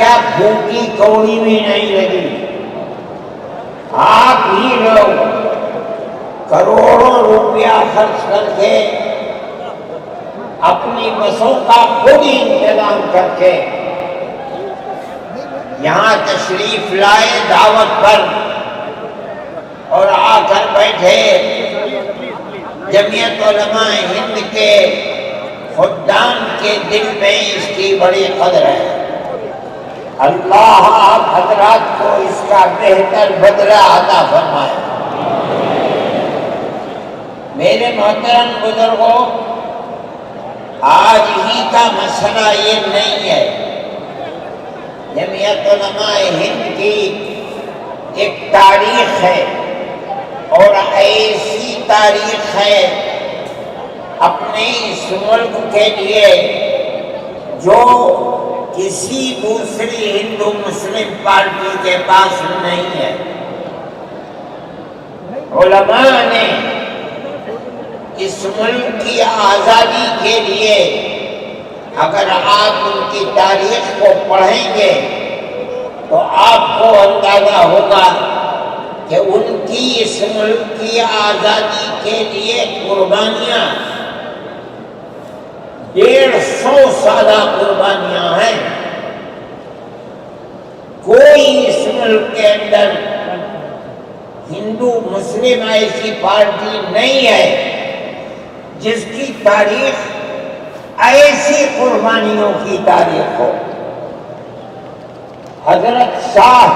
کیا بھوکی کوڑی بھی نہیں لگی. آپ ہی لوگ کروڑوں روپیہ خرچ کر کے اپنی بسوں کا خود ہی انتظام کر کے یہاں تشریف لائے دعوت پر اور آ کر بیٹھے. جمعیت علماء ہند کے خدام کے دل میں اس کی بڑی قدر ہے. اللہ آپ حضرات کو اس کا بہتر بدلہ عطا فرمائے. میرے محترم بزرگوں، آج ہی کا مسئلہ یہ نہیں ہے. جمعیت علماء ہند کی ایک تاریخ ہے اور ایسی تاریخ ہے اپنے اس ملک کے لیے جو کسی دوسری ہندو مسلم پارٹی کے پاس نہیں ہے. علماء نے اس ملک کی آزادی کے لیے اگر آپ ان کی تاریخ کو پڑھیں گے تو آپ کو اندازہ ہوگا کہ ان کی اس ملک کی آزادی کے لیے قربانیاں 150 سالہ قربانیاں ہیں. کوئی اس ملک کے اندر ہندو مسلم ایسی پارٹی نہیں ہے جس کی تاریخ ایسی قربانیوں کی تاریخ ہو. حضرت شاہ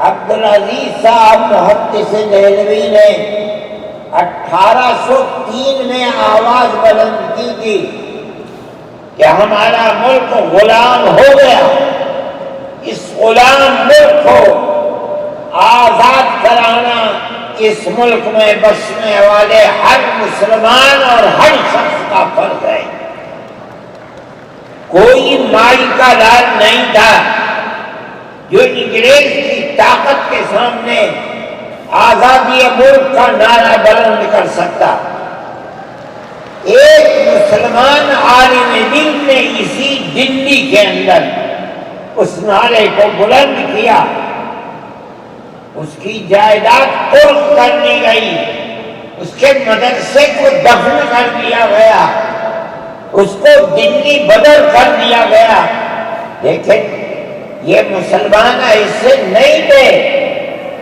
عبدالعزیز صاحب محدث دہلوی نے 1803 میں آواز بلند کی تھی کہ ہمارا ملک غلام ہو گیا. اس غلام ملک کو آزاد کرانا اس ملک میں بسنے والے ہر مسلمان اور ہر شخص کا فرض ہے. کوئی مائی کا لال نہیں تھا جو انگریز کی طاقت کے سامنے آزادی ملک کا نعرہ بلند کر سکتا. ایک مسلمان عالم دین نے اسی دلی کے اندر اس نعرے کو بلند کیا. اس کی جائیداد قرض کر لی گئی، اس کے مدرسے کو دفن کر دیا گیا، اس کو دلی بدر کر دیا گیا. لیکن یہ مسلمان ایسے نہیں تھے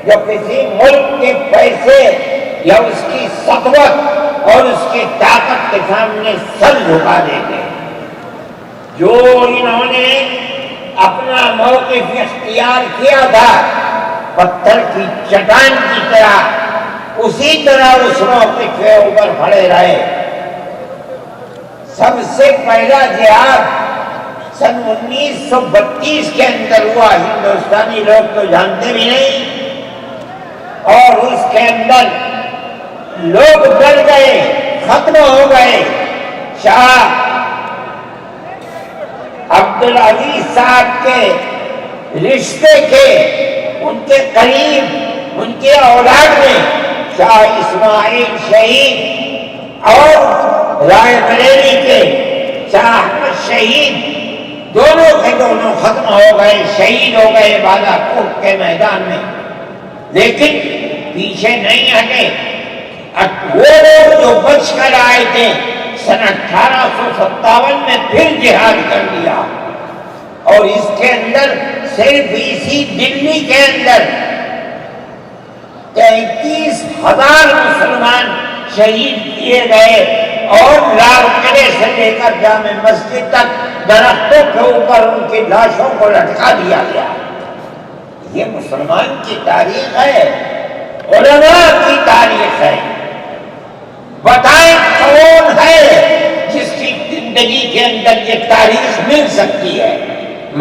جو کسی ملک کے پیسے یا اس کی ثروت اور اس کی طاقت کے سامنے سر جھکا دیتے. جو انہوں نے اپنا موقف اختیار کیا تھا پتھر کی چٹان کی طرح، اسی طرح اس موقف کے اوپر کھڑے رہے. سب سے پہلا جہاد سن 1932 کے اندر ہوا. ہندوستانی لوگ تو جانتے بھی نہیں، اور اس کے اندر لوگ ڈر گئے، ختم ہو گئے. شاہ عبدالعزیز صاحب کے رشتے کے، ان کے قریب، ان کے اولاد میں شاہ اسماعیل شہید اور رائے بریلی کے شاہ احمد شہید دونوں کے دونوں ختم ہو گئے، شہید ہو گئے بالا کوٹ کے میدان میں. لیکن پیچھے نہیں ہٹے. وہ لوگ جو بچ کر آئے تھے سن 1857 میں پھر جہاد کر لیا، اور اس کے اندر صرف اسی دلی کے اندر 33,000 مسلمان شہید کیے گئے، اور لال قلعے سے لے کر جامع مسجد تک درختوں کے اوپر ان کی لاشوں کو لٹکا دیا گیا. یہ مسلمان کی تاریخ ہے، علماء کی تاریخ ہے. بتائیں کون ہے جس کی زندگی کے اندر یہ تاریخ مل سکتی ہے؟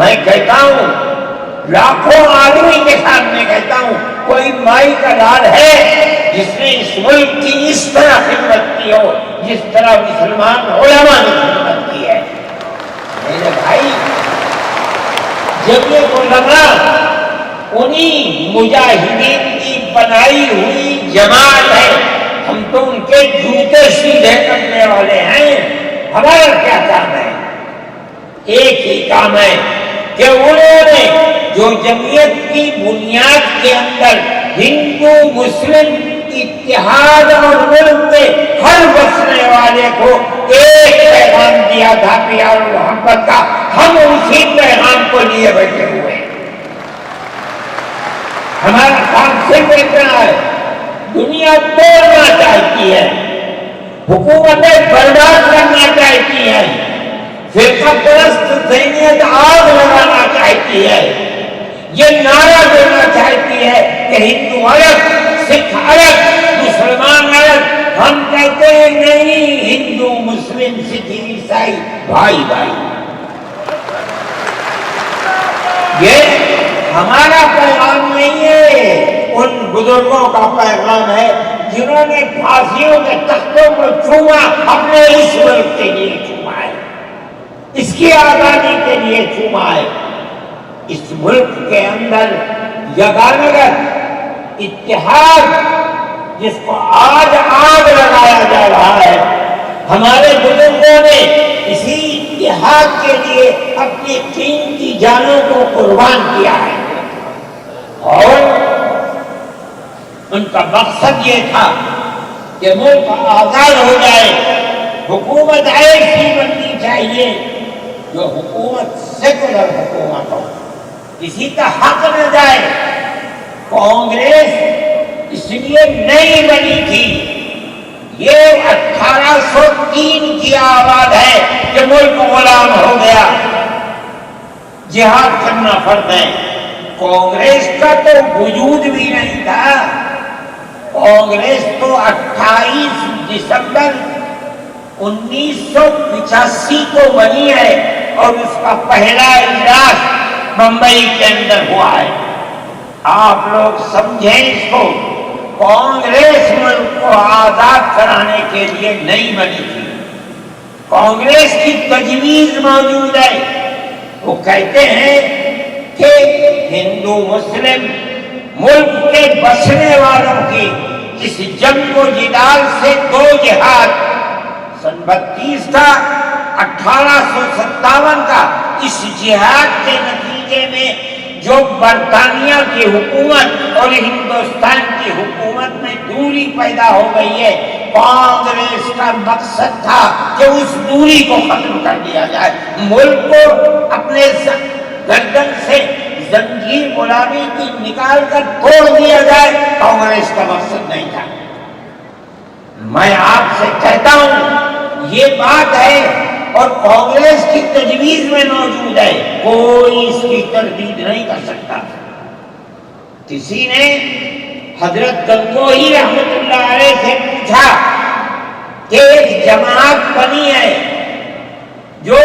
میں کہتا ہوں، لاکھوں آدمی کے سامنے کہتا ہوں، کوئی مائی کا لال ہے جس نے اس ملک کی اس طرح خدمت کی ہو جس طرح مسلمان علماء نے خدمت کی ہے؟ میرے بھائی، جب یہ علماء انہی مجاہدین کی بنائی ہوئی جماعت ہے، ہم تو ان کے جوتے سیدھے کرنے والے ہیں. ہمارا کیا کام ہے؟ ایک ہی کام ہے کہ انہوں نے جو جمعیت کی بنیاد کے اندر ہندو مسلم اتحاد اور ملک میں ہر بسنے والے کو ایک پیغام دیا تھا پیار و محبت کا، ہم اسی پیغام کو لیے بیٹھے ہوئے ہیں۔ ہمارا کام صرف اتنا ہے، دنیا توڑنا چاہتی ہے، حکومتیں برباد کرنا چاہتی ہیں، فرقہ پرست ذہنیت آگ لگانا چاہتی ہے، یہ نعرہ دینا چاہتی ہے کہ ہندو الگ، سکھ الگ، مسلمان الگ۔ ہم کہتے ہیں نہیں، ہندو مسلم سکھ عیسائی بھائی بھائی۔ یہ ہمارا پیغام نہیں ہے، ان بزرگوں کا پیغام ہے جنہوں نے پھانسیوں کے تختوں کو چوما، اپنے اس ملک کے لیے چوما ہے، اس کی آزادی کے لیے چوما ہے۔ اس ملک کے اندر یگانگت اتحاد جس کو آج آگ لگایا جا رہا ہے، ہمارے بزرگوں نے اسی اتحاد کے لیے اپنی قیمتی جانوں کو قربان کیا ہے، اور ان کا مقصد یہ تھا کہ ملک آزاد ہو جائے، حکومت ایسی بننی چاہیے جو حکومت سیکولر حکومت ہو، کسی کا حق نہ جائے۔ کانگریس اس لیے نہیں بنی تھی، یہ 1803 کی آواز ہے کہ ملک غلام ہو گیا، جہاد کرنا فرض ہے۔ کانگریس کا تو وجود بھی نہیں تھا، کانگریس تو 28 دسمبر 1985 کو بنی ہے، اور اس کا پہلا اجلاس بمبئی کے اندر ہوا ہے۔ آپ لوگ سمجھیں اس کو، کانگریس ملک کو آزاد کرانے کے لیے نہیں بنی تھی، کانگریس کی تجویز موجود ہے۔ وہ کہتے ہیں کہ ہندو مسلم ملک کے بسنے والوں کی اس جنگ و جدال سے دو جہاد، سن 32 کا 1857 کا، اس جہاد کے نتیجے میں جو برطانیہ کی حکومت اور ہندوستان کی حکومت میں دوری پیدا ہو گئی ہے، کانگریس کا مقصد تھا کہ اس دوری کو ختم کر دیا جائے، ملک کو اپنے گردن سے زنجیر غلامی کی نکال کر توڑ دیا جائے۔ کانگریس کا مقصد نہیں تھا۔ میں آپ سے کہتا ہوں یہ بات ہے، اور کانگریس کی تجویز میں موجود ہے، کوئی اس کی تردید نہیں کر سکتا۔ کسی نے حضرت گنگوہی رحمت اللہ علیہ سے پوچھا کہ ایک جماعت بنی ہے جو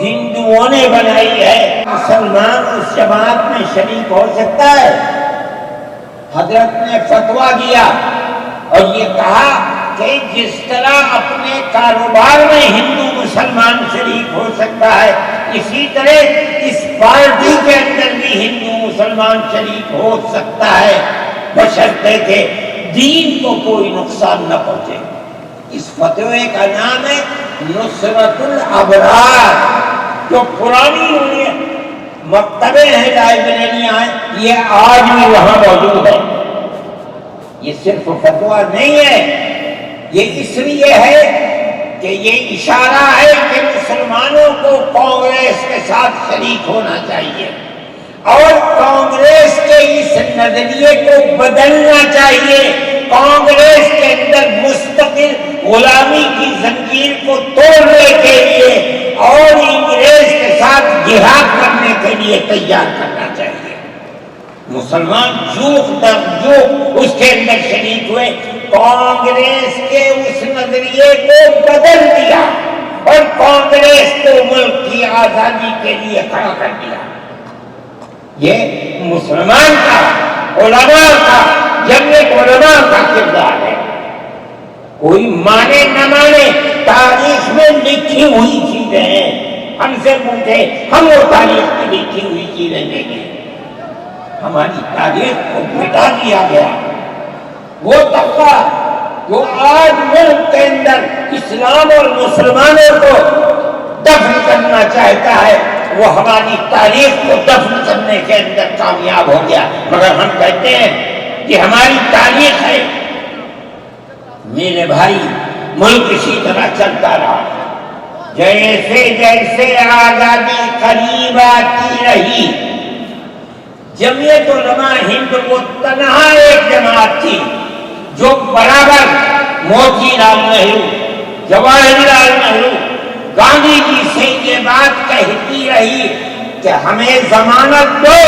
ہندوؤں نے بنائی ہے، مسلمان اس جماعت میں شریک ہو سکتا ہے؟ حضرت نے فتویٰ دیا اور یہ کہا کہ جس طرح اپنے کاروبار میں ہندو مسلمان شریک ہو سکتا ہے، اسی طرح اس پارٹی کے اندر بھی ہندو مسلمان شریک ہو سکتا ہے، بشرطے کہ دین کو کوئی نقصان نہ پہنچے۔ اس فتوے کا نام ہے نصرت الابرار، جو پرانی مکتبے ہیں، لائبریریاں ہیں، یہ آج بھی وہاں موجود ہے۔ یہ صرف فتویٰ نہیں ہے، یہ اس لیے ہے کہ یہ اشارہ ہے کہ مسلمانوں کو کانگریس کے ساتھ شریک ہونا چاہیے، اور کانگریس کے اس نظریے کو بدلنا چاہیے۔ کانگریس کے اندر مستقل غلامی کی زنجیر کو توڑنے کے لیے اور انگریز کے ساتھ جہاد کرنے کے لیے تیار کرنا چاہیے۔ مسلمان جوخ در جوخ اس کے اندر شریک ہوئے، کانگریس کے اس نظریے کو بدل دیا اور کانگریس کو ملک کی آزادی کے لیے کھڑا کر دیا۔ یہ مسلمان کا، علماء کا، جمعیت علماء کا کردار ہے۔ کوئی مانے نہ مانے، تاریخ میں لکھی ہوئی چیزیں ہیں، ہم سے پوچھے ہم وہ تاریخ کی لکھی ہوئی چیزیں لیں گے؟ ہماری تاریخ کو مٹا دیا گیا۔ وہ طبقہ جو آج ملک کے اندر اسلام اور مسلمانوں کو دفن کرنا چاہتا ہے، وہ ہماری تاریخ کو دفن کرنے کے اندر کامیاب ہو گیا، مگر ہم کہتے ہیں کہ ہماری تاریخ ہے۔ میرے بھائی، ملک اسی طرح چلتا رہا، جیسے جیسے آزادی قریب آتی رہی، جمعیت علماء ہند وہ تنہا ایک جماعت تھی جو برابر موتی لال نہرو، جواہر لال نہرو، گاندھی جی سے یہ بات کہتی رہی کہ ہمیں ضمانت دو،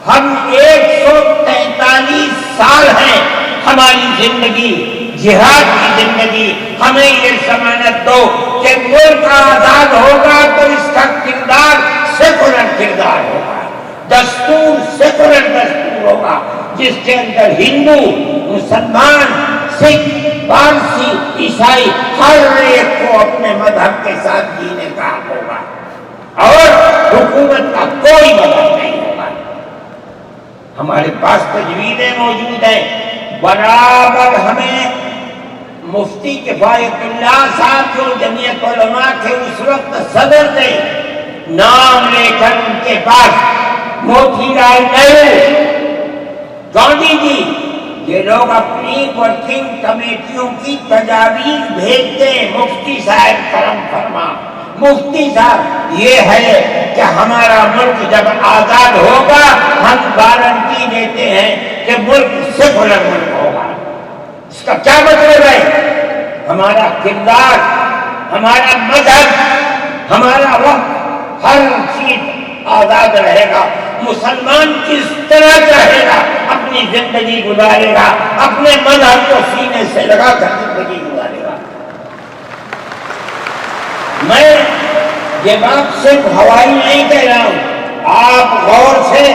ہم 143 سال ہیں ہماری زندگی، جہاد کی زندگی، ہمیں یہ ضمانت دو کہ ملک آزاد ہوگا تو اس کا کردار سیکولر کردار ہوگا، دستور سیکولر دستور ہوگا، جس کے اندر ہندو، مسلمان، سکھ، پارسی، عیسائی ہر ایک کو اپنے مذہب کے ساتھ جینے کا حق ہوگا اور حکومت کا کوئی مذہب نہیں ہوگا۔ ہمارے پاس تجویزیں موجود ہیں، برابر ہمیں مفتی کفایت اللہ صاحب جو جمعیت علماء کے اس وقت صدر تھے، نام لے کر ان کے پاس موتی لال نہرو، گاندھی جی، یہ لوگ اپنی ورکنگ کمیٹیوں کی تجاویز بھیجتے ہیں، مفتی صاحب کرم فرما، مفتی صاحب یہ ہے کہ ہمارا ملک جب آزاد ہوگا ہم گارنٹی دیتے ہیں کہ ملک سیکولر ملک ہوگا۔ اس کا کیا مطلب ہے؟ ہمارا کردار، ہمارا مذہب، ہمارا وقت، ہر چیز آزاد رہے گا۔ مسلمان کس طرح چاہے گا اپنی زندگی گزارے گا، اپنے مذہب کو سینے سے لگا کر زندگی گزارے گا۔ میں یہ بات صرف ہوائی نہیں کہہ رہا ہوں، آپ غور سے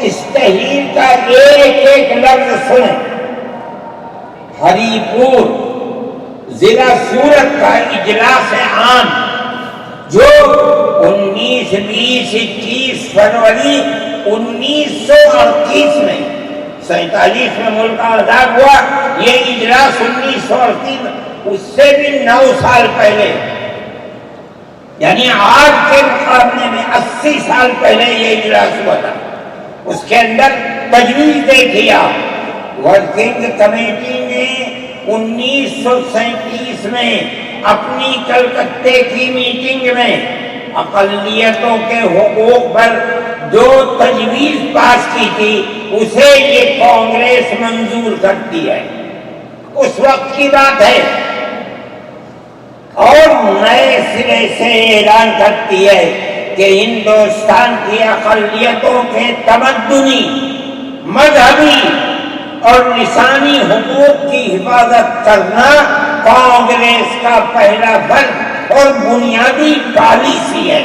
اس تحریر کا ایک ایک لفظ سنیں۔ ہری پور ضلع سورت کا اجلاس عام جو 19، 20، 21 فروری 1938 میں 47 میں ملک آزاد ہوا، یہ اجلاس 1938 میں، اس سے بھی 9 سال پہلے، یعنی آج کے مقابلے میں 80 سال پہلے یہ اجلاس ہوا تھا۔ اس کے اندر تجویز دیکھیا، ورکنگ کمیٹی نے 1937 میں اپنی کلکتے کی میٹنگ میں اقلیتوں کے حقوق پر جو تجویز پاس کی تھی اسے یہ کانگریس منظور کرتی ہے، اس وقت کی بات ہے، اور نئے سرے سے اعلان کرتی ہے کہ ہندوستان کی اقلیتوں کے تمدنی، مذہبی اور لسانی حقوق کی حفاظت کرنا کانگریس کا پہلا فرض اور بنیادی پالیسی ہے،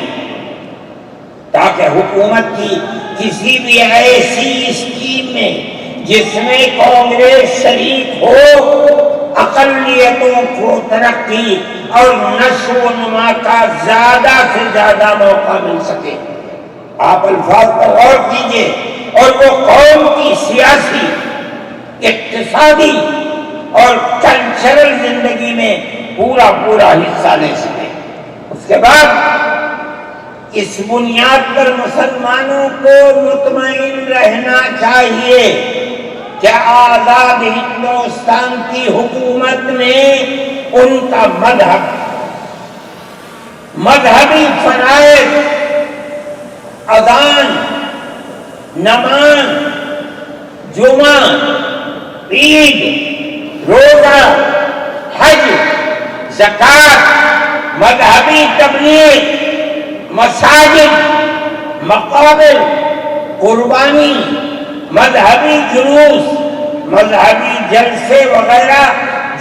تاکہ حکومت کی کسی بھی ایسی اسکیم میں جس میں کانگریس شریک ہو، اقلیتوں کو ترقی اور نشو و نما کا زیادہ سے زیادہ موقع مل سکے۔ آپ الفاظ پر غور کیجئے، اور وہ قوم کی سیاسی، اقتصادی اور کلچرل زندگی میں پورا حصہ لے سکے۔ اس کے بعد اس بنیاد پر مسلمانوں کو مطمئن رہنا چاہیے کہ آزاد ہندوستان کی حکومت میں ان کا مذہبی فرائض، اذان، نماز، جمعہ، عید، روزہ، حج، زکوٰۃ، مذہبی تبلیغ، مساجد، مقابر، قربانی، مذہبی جلوس، مذہبی جلسے وغیرہ،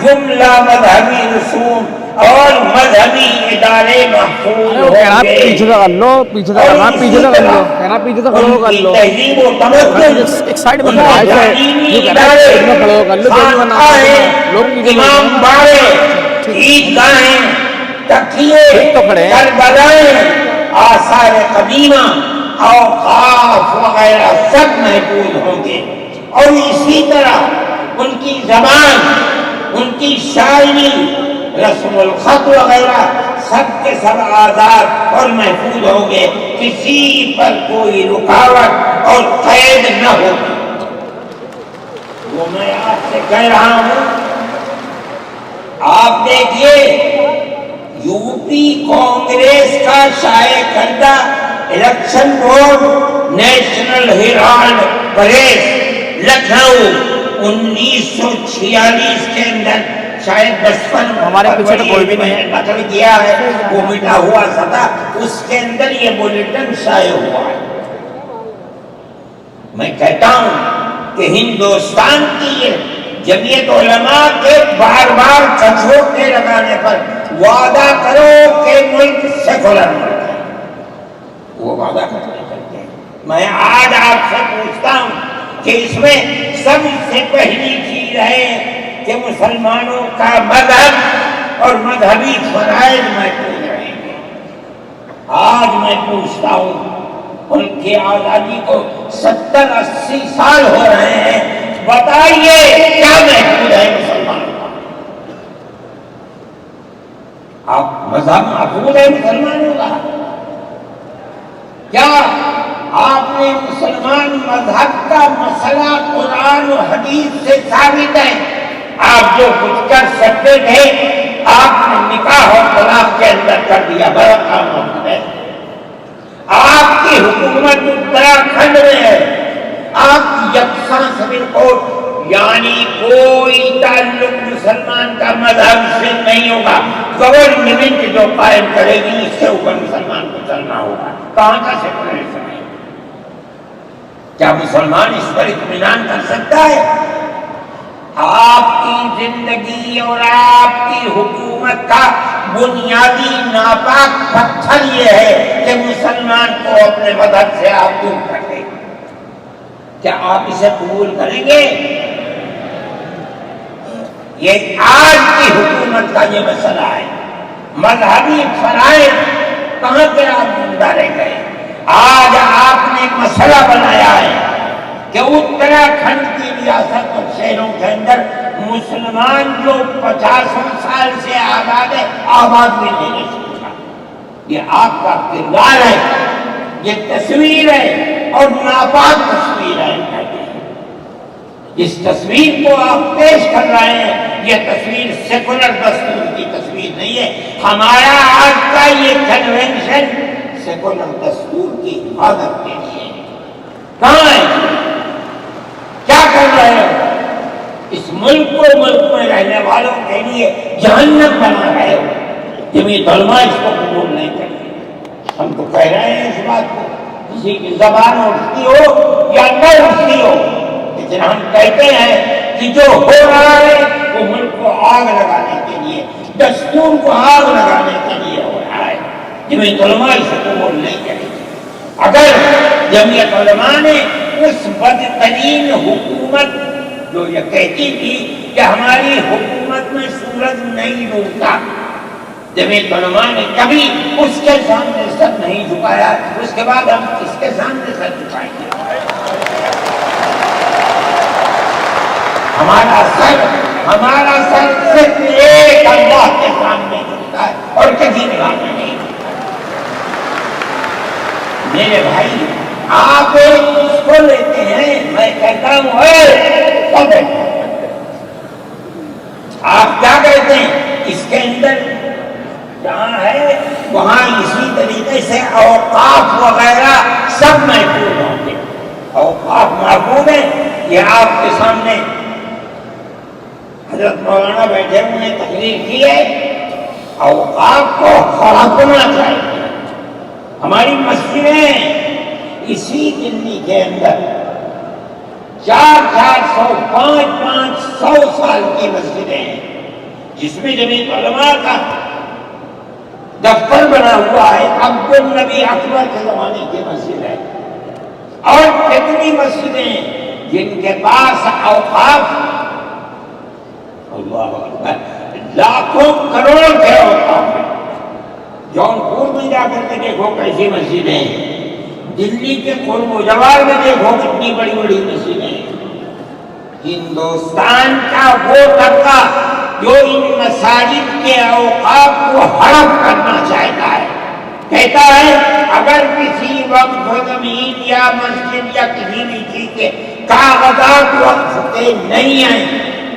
جملہ مذہبی رسوم اور مذہبی ادارے محفوظ ہوں گے۔ پیچھے سے کر لو، پیچھے سے کرنا، پیچھے سے کر لو، کہنا پیچھے سے کھڑے ہو کر لو، تہذیب و تمدن، ایک سائڈ میں تعلیمی ادارے، کھڑے ہو کر لو، امام باڑے، عیدگاہیں، تکیے، کربلائیں، آثار قدیمہ، اوقاف وغیرہ سب محفوظ ہوں گے، اور اسی طرح ان کی زبان، ان کی شاعری، رسم الخط وغیرہ سب کے سب آزاد اور محفوظ ہوں گے، کسی پر کوئی رکاوٹ اور قید نہ ہوگی۔ وہ میں آپ سے کہہ رہا ہوں، آپ دیکھیے یو پی کانگریس کا شائع کردہ election board National Herald press Lucknow 1946 کے اندر شاید 55 ہمارے پیچھے تو کوئی بھی نہیں ہے، نقل کیا ہے، وہ مٹا ہوا سا تھا، اس کے اندر یہ بلیٹن شائع ہوا ہے۔ میں کہتا ہوں کہ ہندوستان کی یہ جمعیت علماء کے بار بار کچھوٹے لگانے پر وعدہ کرو کہ ملک سیکولر ملک ہے، وہ وعدہ کرتے ہیں۔ میں آج آپ سے پوچھتا ہوں کہ اس میں سب سے پہلی چیز ہے کہ مسلمانوں کا مذہب اور مذہبی فرائض محفوظ رہیں گے۔ آج میں پوچھتا ہوں، ان کی آزادی کو 70-80 سال ہو رہے ہیں، بتائیے کیا محفوظ ہے مسلمانوں کا؟ آپ مذہب محفوظ ہے مسلمانوں کا؟ کیا آپ نے مسلمان مذہب کا مسئلہ قرآن و حدیث سے ثابت ہے؟ آپ جو کچھ کر سکتے تھے آپ نے نکاح اور طلاق کے اندر کر دیا، بڑا کام موجود ہے۔ آپ کی حکومت اتراکھنڈ میں ہے، آپ کی یکساں سپریم کورٹ، یعنی کوئی تعلق مسلمان کا مذہب سے نہیں ہوگا۔ گورنمنٹ جو قائم کرے گی اس کے اوپر مسلمان کو چلنا ہوگا۔ کہاں کا سیکولرزم ہے؟ کیا مسلمان اس پر اطمینان کر سکتا ہے؟ آپ کی زندگی اور آپ کی حکومت کا بنیادی ناپاک پتھر یہ ہے کہ مسلمان کو اپنے مذہب سے آپ دور کر دیں۔ کیا آپ اسے قبول کریں گے؟ یہ آج کی حکومت کا یہ مسئلہ ہے۔ مذہبی فرائض کہاں پہ آپ زندہ رہ گئے؟ آج آپ نے ایک مسئلہ بنایا ہے کہ اتراکھنڈ کی ریاست اور شہروں کے اندر مسلمان جو 50 سال سے آباد ہے، آباد بھی نہیں سکتا۔ یہ آپ کا کردار ہے، یہ تصویر ہے اور ناپاک تصویر ہے۔ اس تصویر کو آپ پیش کر رہے ہیں، یہ تصویر سیکولر دستور کی تصویر نہیں ہے۔ ہمارا آج کا یہ کنونشن سیکولر دستور کی حفاظت کے لیے کہاں ہے؟ کیا کر رہے ہو؟ اس ملک کو، ملک میں رہنے والوں کے لیے جہنم بنا رہے ہو۔ جمعیت علماء اس کو قبول نہیں کرتی۔ ہم تو کہہ رہے ہیں اس بات کو، کسی کی زبان اٹھتی ہو یا نہ اٹھتی ہو، لیکن ہم کہتے ہیں کہ جو ہو رہا ہے وہ ملک کو آگ لگانے کے لیے، دستور کو آگ لگانے کے لیے ہو رہا ہے۔ جمعیت علماء اسے قبول نہیں کرے گی۔ اگر جمعیت علماء نے اس بدترین حکومت جو یہ کہتی تھی کہ ہماری حکومت میں سورج نہیں ڈوبتا، جمعیت علماء نے کبھی اس کے سامنے سر نہیں جھکایا، اس کے بعد ہم کس کے سامنے سر جھکائیں گے؟ ہمارا سر صرف ایک اللہ کے سامنے جھکتا ہے اور کسی نگاہ میں نہیں۔ میرے بھائی، آپ اس کو لیتے ہیں، میں کہتا ہوں آپ کیا کہتے ہیں؟ اس کے اندر جہاں ہے وہاں اسی طریقے سے اوقاف وغیرہ سب محفوظ ہوں گے۔ اوقاف محفوظ ہیں، یہ آپ کے سامنے حضرت مولانا بیٹھے ہوئے نے تقریر کی ہے۔ اوقاف کو خرابنا چاہیے۔ ہماری مسجدیں اسی دلی کے اندر 400 500 سال کی مسجدیں ہیں، جس میں جمعیت علماء کا دفتر بنا ہوا ہے، عبد النبی اکبر کے زمانے کی مسجد ہے۔ اور کتنی مسجدیں جن کے پاس اوقاف، اللہ اکبر، لاکھوں کروڑ کے اوقاف ہیں۔ جونپور میں جا کر کے دیکھو کیسی مسجدیں ہیں، دلی کے قرب و جوار میں دیکھو کتنی بڑی بڑی مسجدیں ہیں۔ ہندوستان کا وہ طبقہ جو ان مساجد کے اوقات کو ہڑپ کرنا چاہتا ہے. کہتا ہے اگر کسی وقت زمین یا مسجد یا کسی بھی چیز کے کاغذات وقت کے نہیں آئے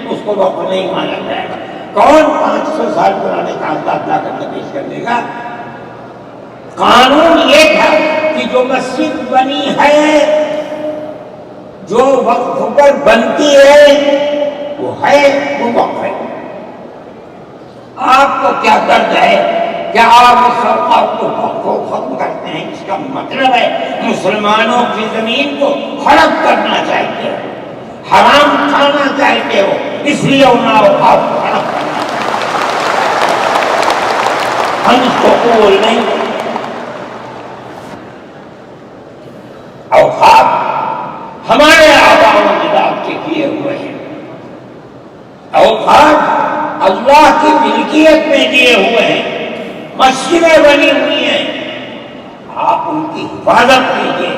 اس کو وقت نہیں مانا جائے گا. کون 500 سال پرانے کاغذات لا کر پیش کر دے گا؟ قانون یہ تھا کہ جو مسجد بنی ہے، جو وقف پر بنتی ہے وہ وقف ہے. آپ کو کیا درد ہے کہ آپ اس وقت کو ختم کرتے ہیں؟ اس کا مطلب ہے مسلمانوں کی زمین کو ہڑپ کرنا چاہتے ہو، حرام کھانا چاہتے ہو، اس لیے ان اوقات کو ہڑپ کرنا چاہتے ہو. ہم اس کو قبول نہیں کرتے. اوقات ہمارے آباء و اجداد کے کیے ہوئے ہیں. اوقات اللہ کی ملکیت میں دیے ہوئے ہیں. مسجدیں بنی ہوئی ہیں، آپ ان کی حفاظت کیجیے.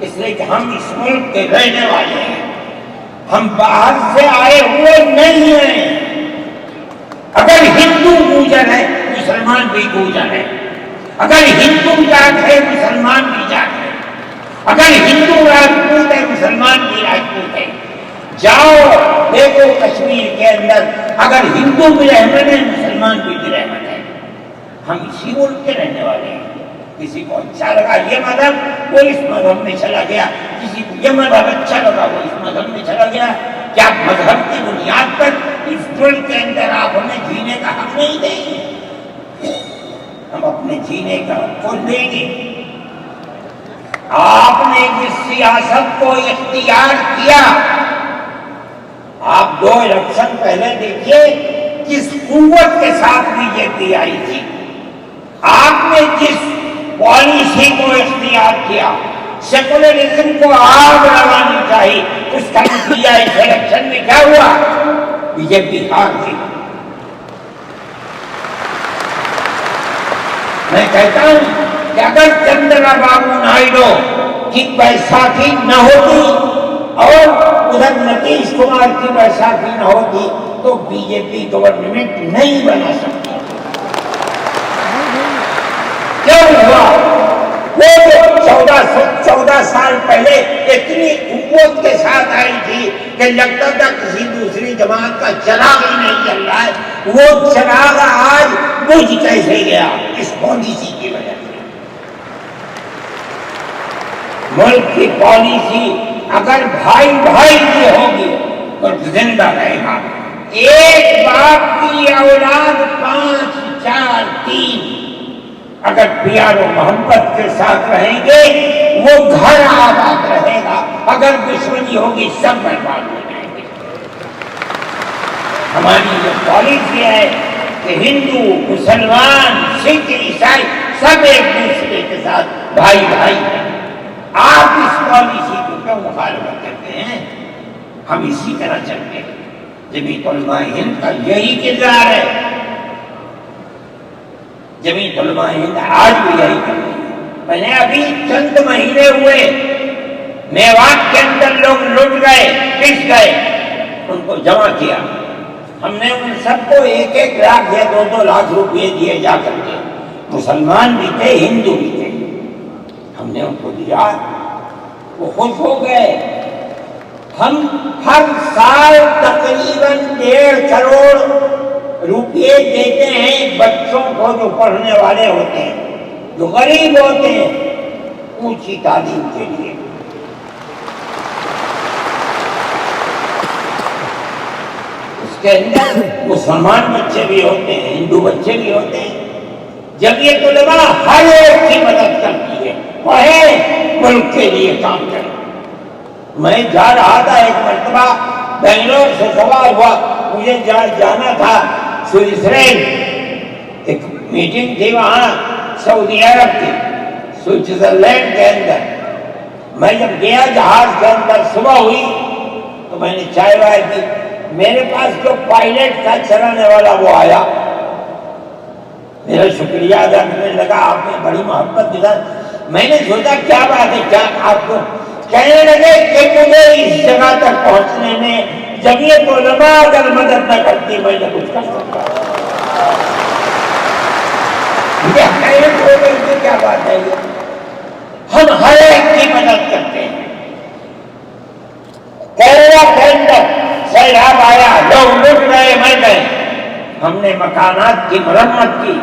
اس لیے کہ ہم اس ملک کے رہنے والے ہیں، ہم باہر سے آئے ہوئے نہیں ہیں. اگر ہندو گوجر ہے مسلمان بھی گوجر ہے، اگر ہندو جاٹ ہے مسلمان بھی جاٹ ہے، اگر ہندو راجپوت ہے مسلمان بھی راجپوت ہے. جاؤ دیکھو کشمیر کے اندر اگر ہندو بھی رحمت ہے مسلمان بھی رحمت ہے. ہم اسی ملک کے رہنے والے ہیں. کسی کو اچھا لگا یہ مذہب وہ اس مذہب میں چلا گیا، کسی کو یہ مذہب اچھا لگا وہ اس مذہب میں چلا گیا. کیا مذہب کی بنیاد پر اس ملک کے اندر آپ ہمیں جینے کا حق نہیں دیں گے؟ ہم اپنے جینے کا حق کو دیں گے. آپ نے جس سیاست کو اختیار کیا، آپ 2 الیکشن پہلے دیکھیے کس قوت کے ساتھ بی جے پی آئی تھی. آپ نے جس پالیسی کو اختیار کیا، سیکولرزم کو آگ لگانی چاہیے، اس کا نتیجہ اس الیکشن میں کیا ہوا؟ بی جے پی ہار گئی. میں کہتا ہوں کہ اگر چندرا بابو نائیڈو کی بیساکھی نہ ہوتی اور ادھر نتیش کمار کی بیساکھی نہ ہوتی تو بی جے پی گورنمنٹ نہیں بنا سکتی. کیوں ہوا؟ وہ 14 سال پہلے اتنی قوت کے ساتھ آئی تھی کہ لگتا تھا کسی دوسری جماعت کا چراغ ہی نہیں جل رہا ہے. وہ چراغ آج بجھ کیسے گیا؟ اس پالیسی کی وجہ سے. ملک کی پالیسی اگر بھائی بھائی کی ہوگی تو زندہ رہے گا. ایک باپ کی اولاد 5 4 3 اگر پیار و محبت کے ساتھ رہیں گے وہ گھر آباد رہے گا. اگر دشمنی ہوگی سب برباد ہو جائیں گے. ہماری یہ پالیسی ہے کہ ہندو مسلمان سکھ عیسائی سب ایک دوسرے کے ساتھ بھائی بھائی ہیں. آپ اس پالیسی کو کیوں مخالفت کرتے ہیں؟ ہم اسی طرح چلتے ہیں. جمعیت علماء ہند کا یہی کردار ہے. جمعیت علماء ہند آج بھی یہی کرتے ہیں. میں نے ابھی چند مہینے ہوئے میوات کے اندر لوگ لٹ گئے، پس گئے، ان کو جمع کیا. ہم نے ان سب کو 1-1 لاکھ یا 2-2 لاکھ روپئے دیے جا کر کے. مسلمان بھی تھے، ہندو بھی تھے. ہم نے ان کو دیا، وہ خوش ہو گئے. ہم ہر سال تقریباً 1.5 کروڑ روپئے دیتے ہیں بچوں کو جو پڑھنے والے ہوتے ہیں، جو غریب ہوتے ہیں، اونچی تعلیم کے لیے. اس کے اندر مسلمان بچے بھی ہوتے ہیں، ہندو بچے بھی ہوتے ہیں. جمعیت علماء ہر ایک کی مدد کرتی ہے. پڑھیں، ملک کے لیے کام کریں. میں جا رہا تھا ایک مرتبہ بنگلور سے سوال ہوا، مجھے جانا تھا سوئٹزرلینڈ. ایک میٹنگ تھی وہاں سعودی عرب کی، سوئٹزرلینڈ کے اندر. میں جب گیا جہاز کے اندر صبح ہوئی تو میں نے چائے وائے کی. میرے پاس جو پائلٹ تھا چلانے والا وہ آیا، میرا شکریہ ادا کرنے لگا. آپ نے بڑی محبت دکھا. میں نے سوچا کیا بات ہے، کیا آپ کو کہنے لگے کہ مجھے اس جگہ تک پہنچنے میں جمعیت علماء اگر مدد نہ کرتی میں نہ کچھ کر سکتا. مجھے حیرت ہو گئی کہ کیا بات ہے یہ، ہم ہر ایک کی مدد کرتے ہیں۔ کیرلا کے اندر سیلاب آیا، لوگ لٹ گئے، مر گئے، ہم نے مکانات کی مرمت کی،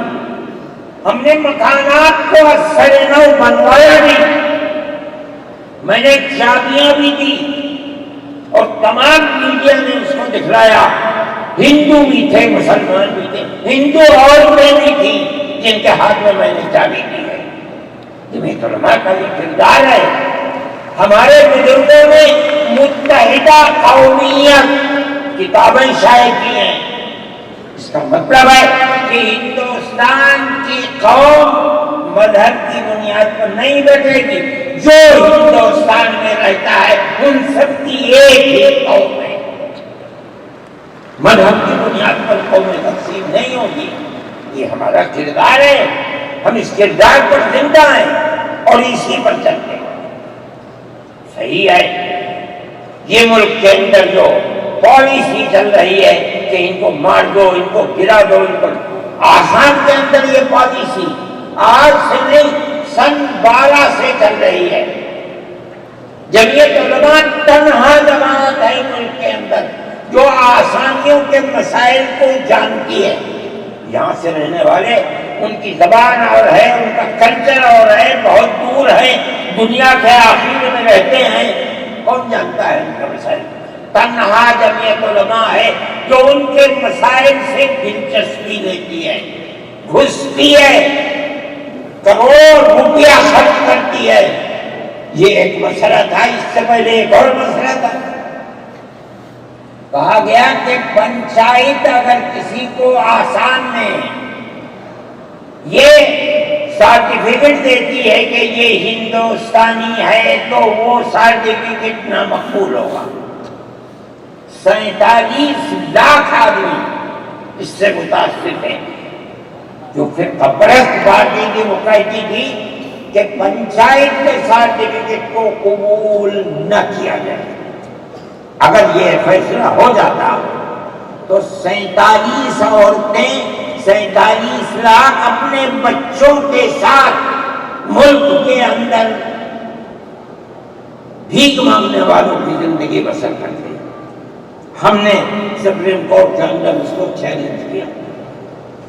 ہم نے مکانات کو اثر نو بنوایا بھی، میں نے چابیاں بھی دی اور تمام میڈیا نے اس کو دکھلایا، ہندو بھی تھے مسلمان بھی تھے، ہندو عورتیں بھی تھیں جن کے ہاتھ میں نے چابی دی ہے۔ جمعیت علماء کا یہ کردار ہے۔ ہمارے بزرگوں نے متحدہ قومیت کتابیں شائع کی ہیں، اس کا مطلب ہے کہ ہندوستان کی قوم مذہب کی بنیاد پر نہیں بیٹھے گی، جو ہندوستان میں رہتا ہے ان سب کی ایک ہی قوم ہے، مذہب کی بنیاد پر قومیں تقسیم نہیں ہوگی۔ یہ ہمارا کردار ہے، ہم اس کردار پر زندہ ہیں اور اسی پر چلتے ہیں۔ صحیح ہے، یہ ملک کے اندر جو پالیسی چل رہی ہے کہ ان کو مار دو، ان کو گرا دو، ان کو، آسام کے اندر یہ پالیسی آج سے نہیں سن 12 سے چل رہی ہے۔ جمعیت علماء تنہا جماعت ہے ملک کے اندر جو آسامیوں کے مسائل کو جانتی ہے۔ یہاں سے رہنے والے، ان کی زبان اور ہے، ان کا کلچر اور ہے، بہت دور ہے، دنیا کے آخر میں رہتے ہیں، کون جانتا ہے ان کا مسائل؟ تنہا جمعیت علماء ہے جو ان کے مسائل سے دلچسپی لیتی ہے، گھستی ہے، کروڑ روپیہ خرچ کرتی ہے۔ یہ ایک مسئلہ تھا، اس سے پہلے ایک اور مسئلہ تھا، کہا گیا کہ پنچایت اگر کسی کو آسام میں یہ سرٹیفکیٹ دیتی ہے کہ یہ ہندوستانی ہے تو وہ سرٹیفکیٹ نامقبول ہوگا۔ 47 لاکھ آدمی اس سے متاثر ہیں، جو پھر قبرست پارٹی کی وہ کہتی تھی کہ پنچایت کے سرٹیفکیٹ کو قبول نہ کیا جائے۔ اگر یہ فیصلہ ہو جاتا تو 47 عورتیں، 47 لاکھ اپنے بچوں کے ساتھ ملک کے اندر بھیک مانگنے والوں کی زندگی بسر کرتے۔ ہم نے سپریم کورٹ کے اندر اس کو چیلنج کیا۔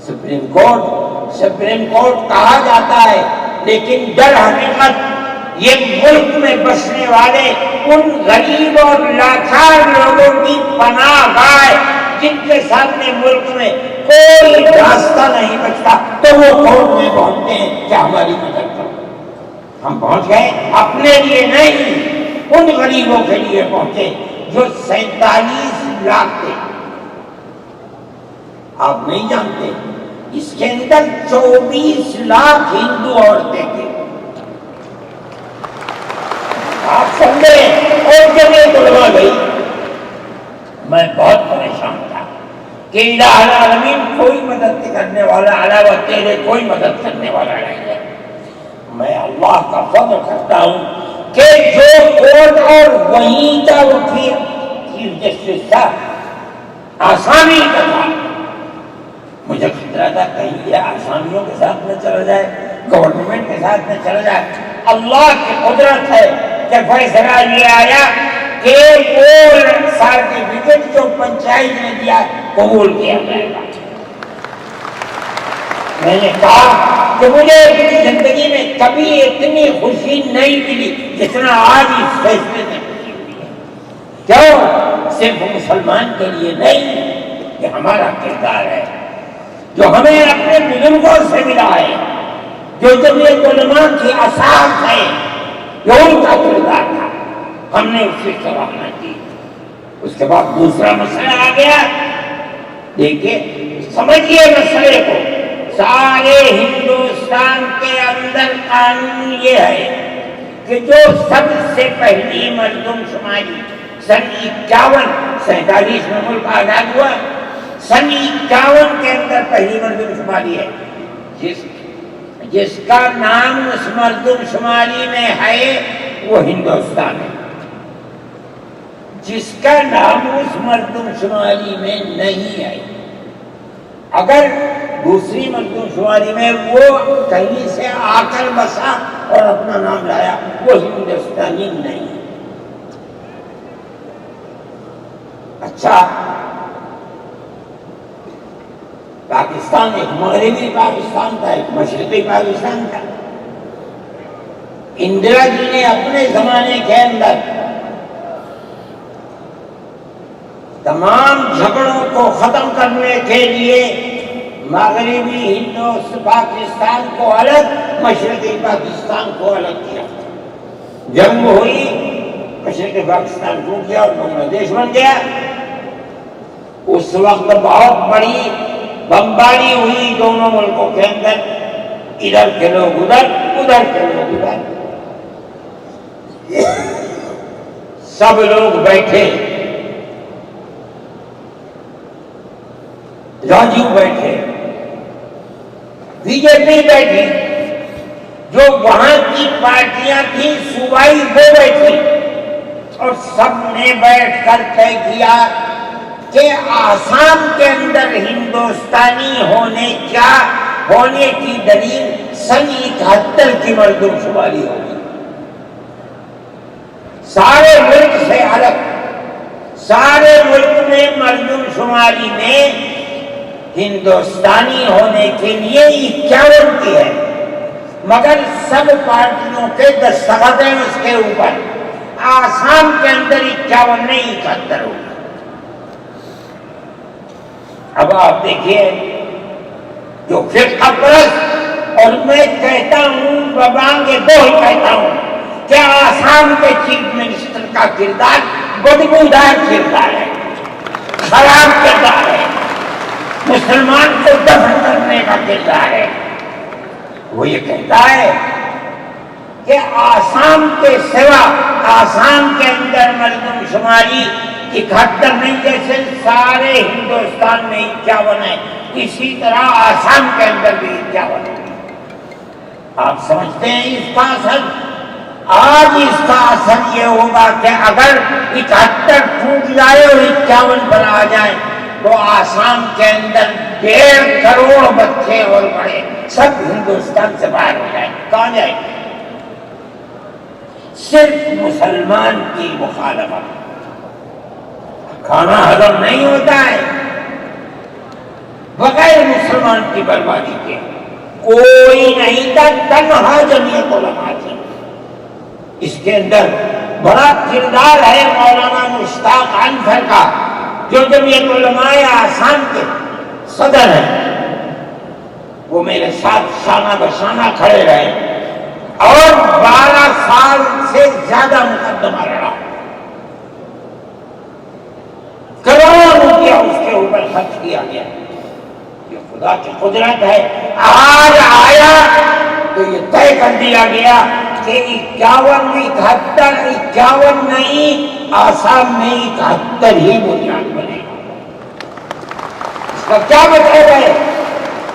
سپریم کورٹ کہا جاتا ہے، لیکن در حقیقت یہ ملک میں بسنے والے ان غریب اور لاچار لوگوں کی پناہ گاہ جن کے سامنے ملک میں کوئی راستہ نہیں بچتا تو وہ کورٹ میں پہنچتے ہیں کہ ہماری مدد کرو۔ ہم پہنچ گئے، اپنے لیے نہیں، ان غریبوں کے لیے پہنچے جو 47 لاکھ تھے۔ آپ نہیں جانتے اس کے اندر 24 لاکھ ہندو عورتیں تھیں۔ آپ سمجھے؟ اور جمعیت علماء گئی، میں بہت پریشان تھا کہ الہ العالمین کوئی مدد کرنے والا علاوہ تیرے کوئی مدد کرنے والا نہیں ہے۔ میں اللہ کا فضل کرتا ہوں کہ جو کورٹ اور وہیں کا وکیل چیف جسٹس تھا آسامی کا تھا، مجھے خطرہ تھا کہیں یہ آسامیوں کے ساتھ نہ چلا جائے، گورنمنٹ کے ساتھ نہ چلا جائے۔ اللہ کی قدرت ہے کہ فیصلہ یہ آیا کہ وہ سرٹیفکیٹ جو پنچایت نے دیا قبول کیا جائے گا۔ میں نے کہا کہ مجھے اپنی زندگی میں کبھی اتنی خوشی نہیں ملی جتنا آج اس فیصلے میں خوشی ہوئی ہے۔ کیوں؟ صرف مسلمان کے لیے نہیں، یہ ہمارا کردار ہے جو ہمیں اپنے بزرگوں سے ملا ہے، جو جمعیت علماء کی اساس ہے، جو ان کا کردار تھا، ہم نے اس سے سراہنا کی۔ اس کے بعد دوسرا مسئلہ آ گیا، دیکھیے سمجھیے مسئلے کو، سارے ہندوستان کے اندر قانون یہ ہے کہ جو سب سے پہلی مردم شماری سن 47 میں ملک آزاد ہوا، سن 51 کے اندر پہلی مردم شماری ہے، جس کا نام اس مردم شماری میں ہے وہ ہندوستان ہے، جس کا نام اس مردم شماری میں نہیں ہے۔ اگر دوسری مردم شماری میں وہ کہیں سے آ کر بسا اور اپنا نام لایا، وہ ہندوستانی نہیں ہے۔ اچھا، پاکستان ایک مغربی پاکستان تھا، ایک مشرقی پاکستان تھا۔ اندرا جی نے اپنے زمانے کے اندر تمام جھگڑوں کو ختم کرنے کے لیے مغربی ہندوستان پاکستان کو الگ، مشرقی پاکستان کو الگ کیا۔ جنگ ہوئی، مشرقی پاکستان ٹوٹ گیا اور بنگلہ دیش بن گیا۔ اس وقت بہت بڑی بمباری ہوئی دونوں ملکوں کے اندر، ادھر کے لوگ ادھر، ادھر کے لوگ ادھر، سب لوگ بیٹھے، راجو بیٹھے، بی جے پی بیٹھی، جو وہاں کی پارٹیاں تھیں صوبائی وہ بیٹھی، اور سب نے بیٹھ کر طے کیا کہ آسام کے اندر ہندوستانی ہونے کی دلیل سن 71 کی مردم شماری ہوگی، سارے ملک سے الگ۔ سارے ملک میں مردم شماری میں ہندوستانی ہونے کے لیے 51 کی ہے، مگر سب پارٹیوں کے دستخط ہیں اس کے اوپر۔ آسام کے اندر 51 نہیں 71 ہوگی۔ اب آپ دیکھیے، جو فرقہ پرست، اور میں کہتا ہوں ببانگ بول کہتا ہوں کہ آسام کے چیف منسٹر کا کردار بدبودار کردار ہے، خراب کردار ہے، مسلمان کو دفن کرنے کا کردار ہے۔ وہ یہ کہتا ہے کہ آسام کے سوا آسام کے اندر مردم شماری 71 نہیں، جیسے سارے ہندوستان میں 51 ہے، اسی طرح آسام کے اندر بھی 51 ہے۔ آپ سمجھتے ہیں اس کا اثر؟ آج اس کا اثر یہ ہوگا کہ اگر 71 ٹوٹ جائے اور 51 پر آ جائے تو آسام کے اندر 1.5 کروڑ بچے اور بڑے سب ہندوستان سے باہر ہو جائیں۔ کہاں جائیں؟ صرف مسلمان کی مخالفت، کھانا ہضم نہیں ہوتا ہے بغیر مسلمان کی بربادی کے۔ کوئی نہیں تھا، تنہا جمعیت علماء تھی۔ اس کے اندر بڑا کردار ہے مولانا مشتاق انصر کا، جو جمعیت علماء آسام کے صدر ہیں۔ وہ میرے ساتھ شانہ بشانہ کھڑے رہے اور 12 سال سے زیادہ مقدمہ لڑا، کروڑوں روپیہ اس کے اوپر خرچ کیا گیا۔ یہ خدا کی قدرت ہے۔ آج آیا تو یہ طے کر دیا گیا کہ 51 نہیں، آسام میں 71 ہی بنیاد بنے گا۔ اس کا کیا مطلب ہے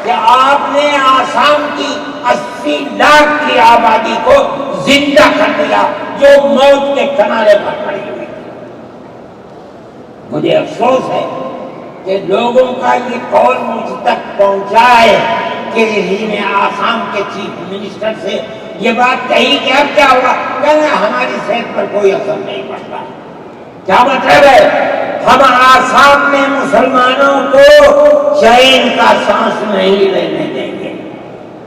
کہ آپ نے آسام کی 80 لاکھ کی آبادی کو زندہ کر دیا، جو موت کے کنارے پر پڑی ہوئی تھی۔ مجھے افسوس ہے کہ لوگوں کا یہ قول مجھ تک پہنچا ہے کہ انہی نے آسام کے چیف منسٹر سے یہ بات کہی کہ اب کیا ہوا، کہنا ہماری صحت پر کوئی اثر نہیں پڑتا۔ کیا مطلب ہے؟ ہم آسام میں مسلمانوں کو چین کا سانس نہیں لینے دیں گے۔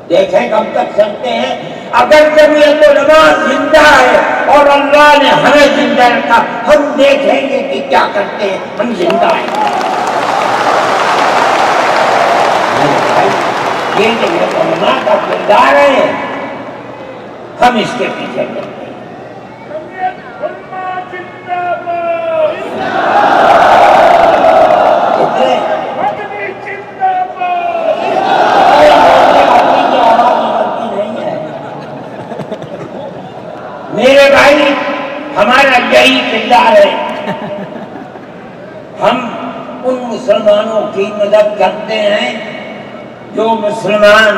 دیکھیں کب تک چلتے ہیں۔ اگر جمعیت علماء زندہ ہے اور اللہ نے ہمیں زندہ رکھا، ہم دیکھیں گے کہ کیا کرتے ہیں، ہم زندہ ہیں۔ یہ جمعیت علماء کا کردار ہے، ہم اس کے پیچھے کرتے ہیں۔ میرے بھائی، ہمارا یہی کردار ہے۔ ہم ان مسلمانوں کی مدد کرتے ہیں جو مسلمان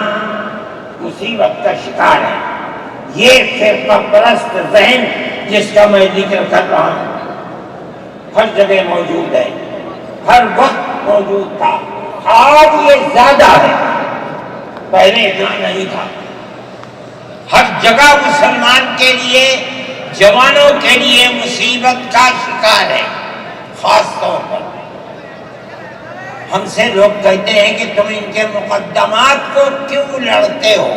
مصیبت کا شکار ہے۔ یہ فرقہ پرست ذہن جس کا میں ذکر کر رہا ہوں ہر جگہ موجود ہے، ہر وقت موجود تھا، آج یہ زیادہ ہے۔ پہلے اتنا نہیں تھا. ہر جگہ مسلمان کے لیے، جوانوں کے لیے مصیبت کا شکار ہے. خاص طور پر ہم سے لوگ کہتے ہیں کہ تم ان کے مقدمات کو کیوں لڑتے ہو؟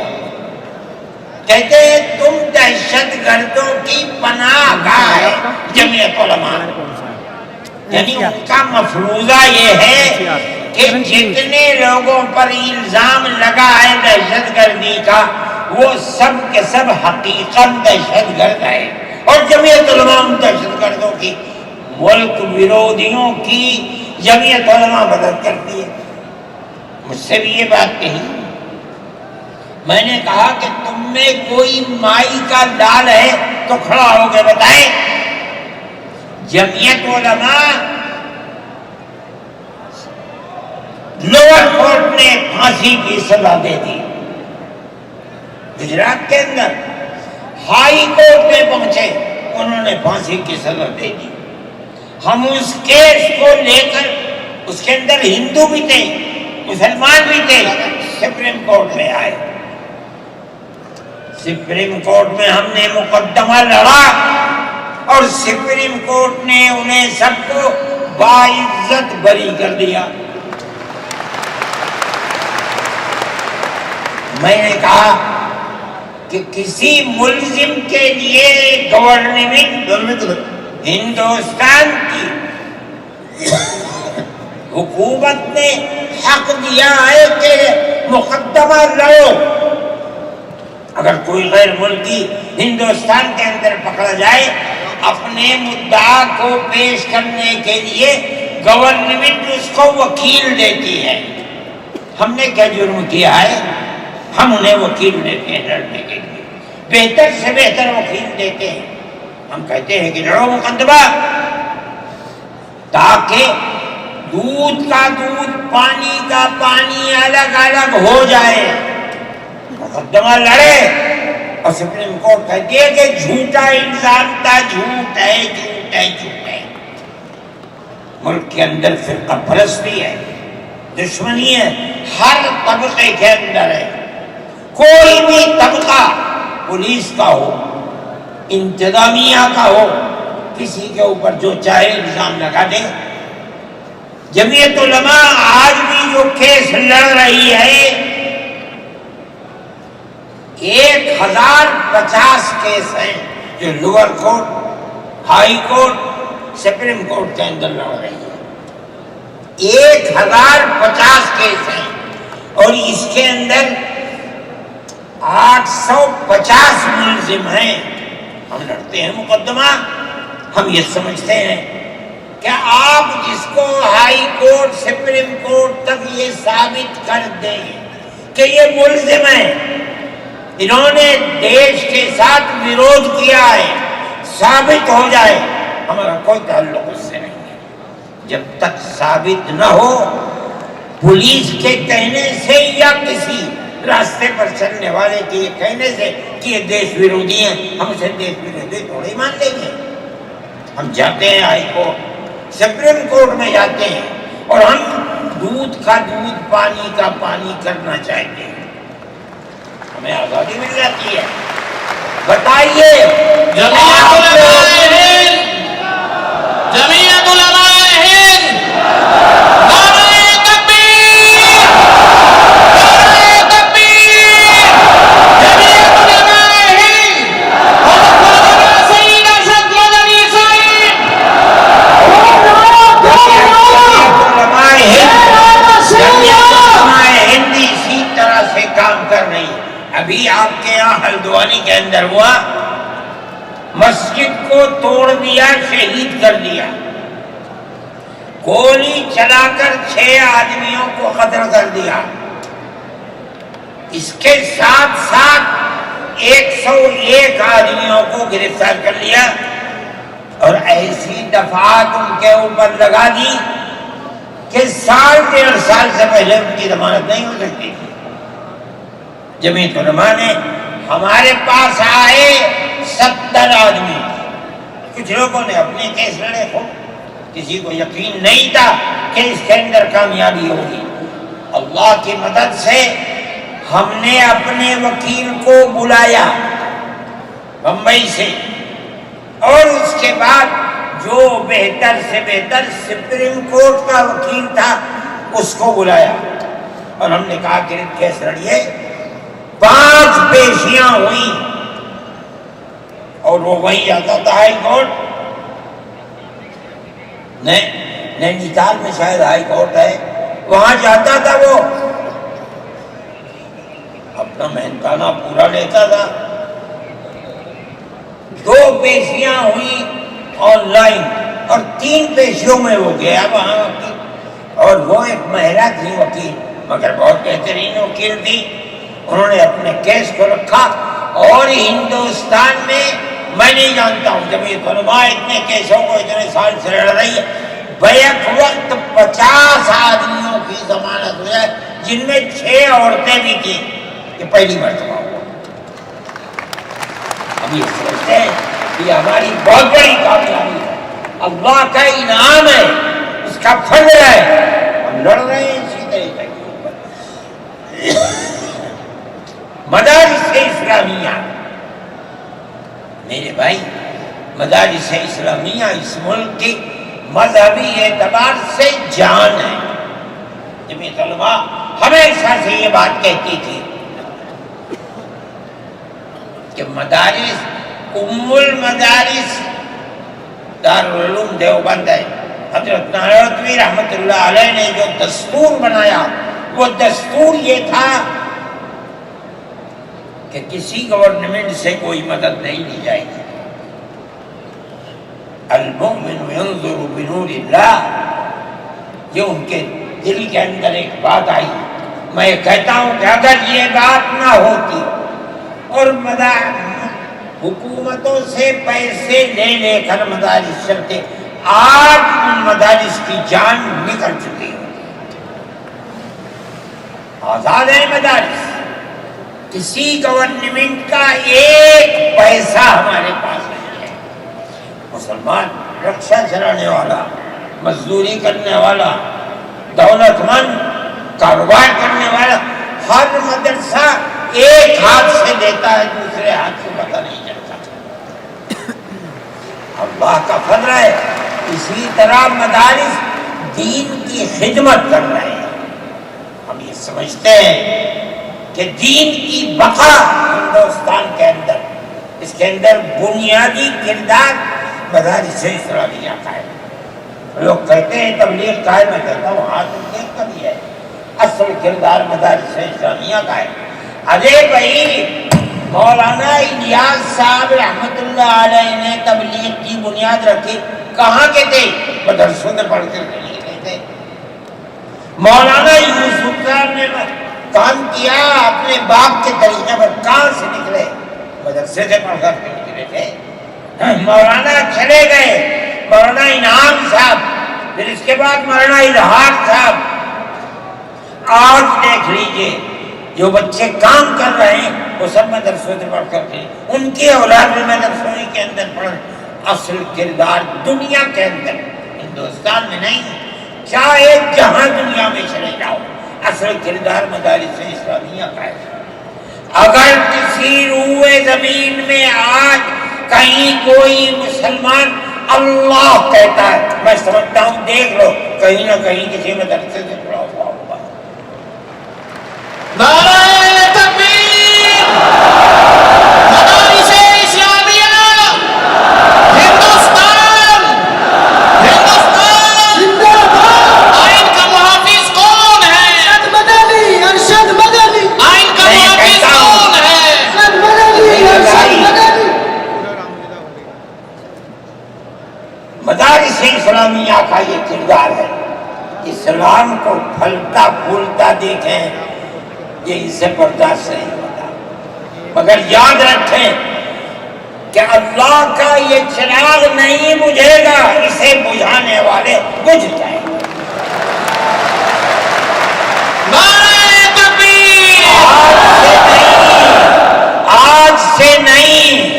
کہتے ہیں تم دہشت گردوں کی پناہ گاہ ہے جمعیت علماء. یعنی ان کا مفروضہ یہ ہے کہ جتنے لوگوں پر الزام لگا ہے دہشت گردی کا، وہ سب کے سب حقیقت دہشت گرد ہے. اور جمعیت علماء ان دہشت گردوں کی، ملک ویرودھیوں کی جمعیت علماء مدد کرتی ہے. مجھ سے بھی یہ بات کہی. میں نے کہا کہ تم میں کوئی مائی کا لال ہے تو کھڑا ہو کے بتائیں. جمعیت علماء لوور کورٹ نے پھانسی کی سزا دے دی. گجرات کے اندر ہائی کورٹ میں پہنچے، انہوں نے پھانسی کی سزا دے دی. ہم اس کیس کو لے کر، اس کے اندر ہندو بھی تھے، مسلمان بھی تھے، سپریم کورٹ میں آئے. سپریم کورٹ میں ہم نے مقدمہ لڑا اور سپریم کورٹ نے انہیں سب کو باعزت بری کر دیا. میں نے کہا کہ کسی ملزم کے لیے گورنمنٹ ہندوستان کی حکومت نے حق دیا ہے کہ مقدمہ لڑو. اگر کوئی غیر ملکی ہندوستان کے اندر پکڑا جائے، اپنے مدعا کو پیش کرنے کے لیے گورنمنٹ اس کو وکیل دیتی ہے. ہم نے کیا جرم کیا ہے؟ ہم انہیں وکیل دیتے ہیں لڑنے کے لیے، بہتر سے بہتر وکیل دیتے ہیں. ہم کہتے ہیں کہ لڑو مقدمہ، تاکہ دودھ کا دودھ، پانی کا پانی الگ الگ ہو جائے. مقدمہ لڑے اور سپریم کورٹ کہتی ہے کہ جھوٹا الزام تھا، جھوٹ ہے، جھوٹ ہے، جھوٹ ہے. ملک کے اندر فرقہ پرستی ہے، دشمنی ہے، ہر طبقے کے اندر ہے. کوئی بھی طبقہ، پولیس کا ہو، انتظامیہ کا ہو، کسی کے اوپر جو چاہے الزام لگا دے. جمعیت علماء آج بھی جو کیس لڑ رہی ہے، 1050 کیس ہیں جو lower court, high court, supreme court کے اندر لڑ رہی ہے. 1050 کیس ہیں اور اس کے اندر 850 ملزم ہیں. ہم لڑتے ہیں مقدمہ. ہم یہ سمجھتے ہیں کہ آپ جس کو ہائی کورٹ، سپریم کورٹ تک یہ ثابت کر دیں کہ یہ ملزم ہیں، انہوں نے دیش کے ساتھ ویرودھ کیا ہے، ثابت ہو جائے، ہمارا کوئی تعلق اس سے نہیں ہے. جب تک ثابت نہ ہو، پولیس کے کہنے سے یا کسی راستے پر چلنے والے کے کہنے سے کہ یہ دیش ویرودھی ہیں، ہم اسے دیش ویرودھی تھوڑی مان لیں گے. ہم جاتے ہیں ہائی کورٹ، سپریم کورٹ میں جاتے ہیں اور ہم دودھ کا دودھ، پانی کا پانی کرنا چاہتے ہیں. ہمیں آزادی مل جاتی ہے. بتائیے جمعیت علماء ہند، جمعیت علماء ہند، نعرہ تکبیر، نعرہ تکبیر، جمعیت علماء ہند، حضرت مولانا سید ارشد مدنی صاحب. جمعیت علماء ہند اسی طرح سے کام کر رہی ہے. ابھی آپ کے یہاں ہلدوانی کے اندر ہوا، مسجد کو توڑ دیا، شہید کر دیا، گولی چلا کر 6 آدمیوں کو قتل کر دیا. اس کے ساتھ ساتھ 101 آدمیوں کو گرفتار کر لیا اور ایسی دفعات ان کے اوپر لگا دی کہ 1.5 سال سے پہلے ان کی ضمانت نہیں ہو سکتی تھی. جمعیت علماء نے ہمارے پاس آئے 70 آدمی. کچھ لوگوں نے اپنے کیس لڑے ہو، کسی کو یقین نہیں تھا کہ اس کے اندر کامیابی ہوگی. اللہ کی مدد سے ہم نے اپنے وکیل کو بلایا بمبئی سے، اور اس کے بعد جو بہتر سے بہتر سپریم کورٹ کا وکیل تھا اس کو بلایا، اور ہم نے کہا کہ کیس لڑیے۔ 5 پیشیاں ہوئی، اور وہ وہیں جاتا تھا ہائی کورٹ، نینی تال میں شاید ہائی کورٹ ہے، وہاں جاتا تھا، وہ اپنا محنتانہ پورا لیتا تھا۔ 2 پیشیاں ہوئی آن لائن، اور 3 پیشیوں میں وہ گیا وہاں وکیل، اور وہ ایک مہیلا تھی وکیل، مگر بہت بہترین وکیل تھی۔ انہوں نے اپنے کیس کو رکھا، اور ہندوستان میں میں نہیں جانتا ہوں جمعیت علماء اتنے کیسوں کو اتنے سال سے لڑ رہی ہے، بیک وقت 50 آدمیوں کی ضمانت ہو جائے، جن میں 6 عورتیں بھی تھیں، یہ پہلی مرتبہ ہوا۔ ہم یہ سمجھتے ہیں کہ ہماری بہت بڑی کامیابی ہے، اللہ کا انعام ہے، اس کا فضل ہے، ہم لڑ رہے ہیں اسی طریقے کے اوپر۔ مدارس اسلامیہ، میرے بھائی، مدارس اسلامیہ اس ملک کی مذہبی اعتبار سے جان ہے۔ جمعیت علماء ہمیشہ سے یہ بات کہتی تھی کہ مدارس ام المدارس دارالعلوم دیوبند ہے۔ حضرت نانوتوی رحمۃ اللہ علیہ نے جو دستور بنایا، وہ دستور یہ تھا کہ کسی گورنمنٹ سے کوئی مدد نہیں لی جائے گی۔ المؤمن ينظر بنور اللہ، یہ ان کے دل کے اندر ایک بات آئی۔ میں کہتا ہوں کہ اگر یہ بات نہ ہوتی اور حکومتوں سے پیسے لے لے کر مدارس چلتے، آج ان مدارس کی جان نکل چکی ہے۔ آزاد ہے مدارس، کسی گورنمنٹ کا ایک پیسہ ہمارے پاس نہیں ہے۔ مسلمان رکشہ چلانے والا، مزدوری کرنے والا، دولت مند، کاروبار کرنے والا، ہر مدرسہ ایک ہاتھ سے دیتا ہے، دوسرے ہاتھ سے پتہ نہیں چلتا۔ اللہ کا فضل ہے۔ اسی طرح مدارس دین کی خدمت کر رہے ہیں۔ ہم یہ سمجھتے ہیں کہ دین کی بقا ہندوستان کے اندر، اس کے اندر بنیادی کردار مدارس اسلامیہ کا ہے۔ لوگ کہتے ہیں تبلیغ کا ہے، میں کہتا ہوں ہاں تبلیغ کا بھی ہے، اصل کردار مدارس اسلامیہ کا ہے۔ ارے بھائی، مولانا الیاس صاحب رحمۃ اللہ علیہ نے تبلیغ کی بنیاد رکھی، کہاں کے تھے؟ مدرسوں میں پڑھ کر نہیں تھے۔ مولانا یوسف صاحب نے کام کیا اپنے باپ کے طریقے پر، کہاں سے نکلے؟ مدرسے سے پڑھ کر نکلے تھے۔ مولانا چلے گئے، مولانا انعام صاحب، پھر اس کے بعد مولانا اظہار صاحب۔ آج دیکھ لیجئے جو بچے کام کر رہے ہیں وہ سب مدرسوں سے پڑھ کر کے، ان کی اولاد بھی مدرسوں کے اندر پڑھ۔ اصل کردار دنیا کے اندر، ہندوستان میں نہیں، چاہے جہاں دنیا میں چلے جاؤ، اصل کردار مدارس اسلامیہ کا ہے۔ اگر کسی روئے زمین میں آج کہیں کوئی مسلمان اللہ کہتا ہے، میں سمجھتا ہوں دیکھ لو کہیں نہ کہیں کسی مدرسے سے پڑھا ہوا ہوگا۔ نعرہ تکبیر! مدارس اسلامیہ! ہندوستان! ہندوستان! آئین کا محافظ کون ہے؟ ارشد مدنی، ارشد مدنی، آئین کا محافظ کون ہے؟ ارشد مدنی، ارشد مدنی۔ مدارس اسلامیہ کا یہ کردار ہے۔ اسلام کو پھلتا پھولتا دیکھیں، یہ اس سے برداشت نہیں ہوتا، مگر یاد رکھیں کہ اللہ کا یہ چراغ نہیں بجھے گا، اسے بجھانے والے بجھ جائیں گے۔ نعرہ تکبیر! آج سے نہیں،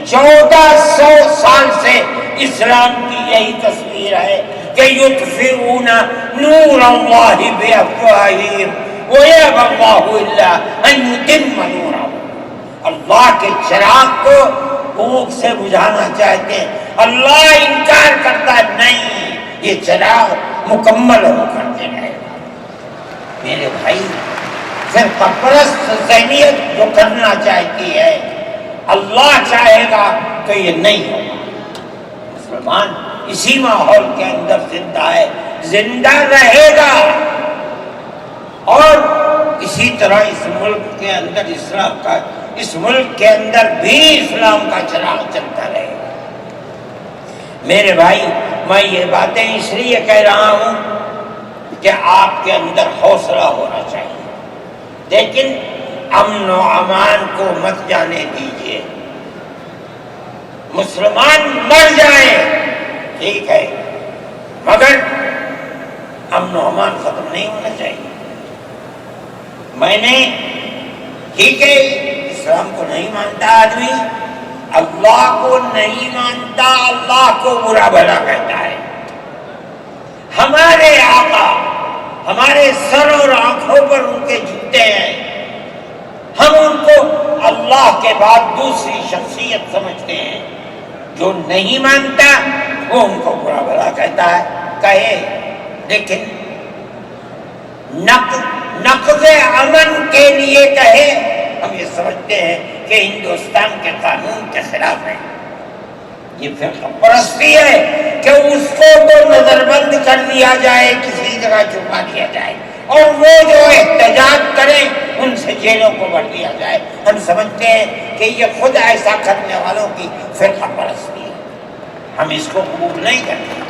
1400 سال سے اسلام کی یہی تصویر ہے کہ یطفئون نور اللہ بافواہہم وَيَأْبَى اللَّهُ إِلَّا أَن يُتِمَّ نُورَهُ، اللہ کے چراغ کو بھوک سے بجھانا چاہتے ہیں، اللہ انکار کرتا ہے نہیں، یہ چراغ مکمل ہو کر کے رہے گا۔ میرے بھائی، فرقہ پرست ذہنیت جو کرنا چاہتی ہے اللہ چاہے گا تو یہ نہیں ہوگا۔ مسلمان اسی ماحول کے اندر زندہ ہے، زندہ رہے گا، اور اسی طرح اس ملک کے اندر اسلام کا، اس ملک کے اندر بھی اسلام کا چراغ چلتا رہے گا۔ میرے بھائی، میں یہ باتیں اس لیے کہہ رہا ہوں کہ آپ کے اندر حوصلہ ہونا چاہیے، لیکن امن و امان کو مت جانے دیجیے۔ مسلمان مر جائیں ٹھیک ہے، مگر امن و امان ختم نہیں ہونا چاہیے۔ میں نے، ٹھیک ہے، اسلام کو نہیں مانتا آدمی، اللہ کو نہیں مانتا، اللہ کو برا بھلا کہتا ہے۔ ہمارے آقا ہمارے سر اور آنکھوں پر ان کے جوتے ہیں، ہم ان کو اللہ کے بعد دوسری شخصیت سمجھتے ہیں۔ جو نہیں مانتا وہ ان کو برا بھلا کہتا ہے، کہے، لیکن نقض امن کے لیے کہے، ہم یہ سمجھتے ہیں کہ ہندوستان کے قانون کے خلاف ہے۔ یہ فرقہ پرستی ہے کہ اس کو تو نظر بند کر دیا جائے، کسی جگہ چھپا دیا جائے، اور وہ جو احتجاج کریں ان سے جیلوں کو بھر دیا جائے۔ ہم سمجھتے ہیں کہ یہ خود ایسا کرنے والوں کی فرقہ پرستی ہے، ہم اس کو قبول نہیں کرتے۔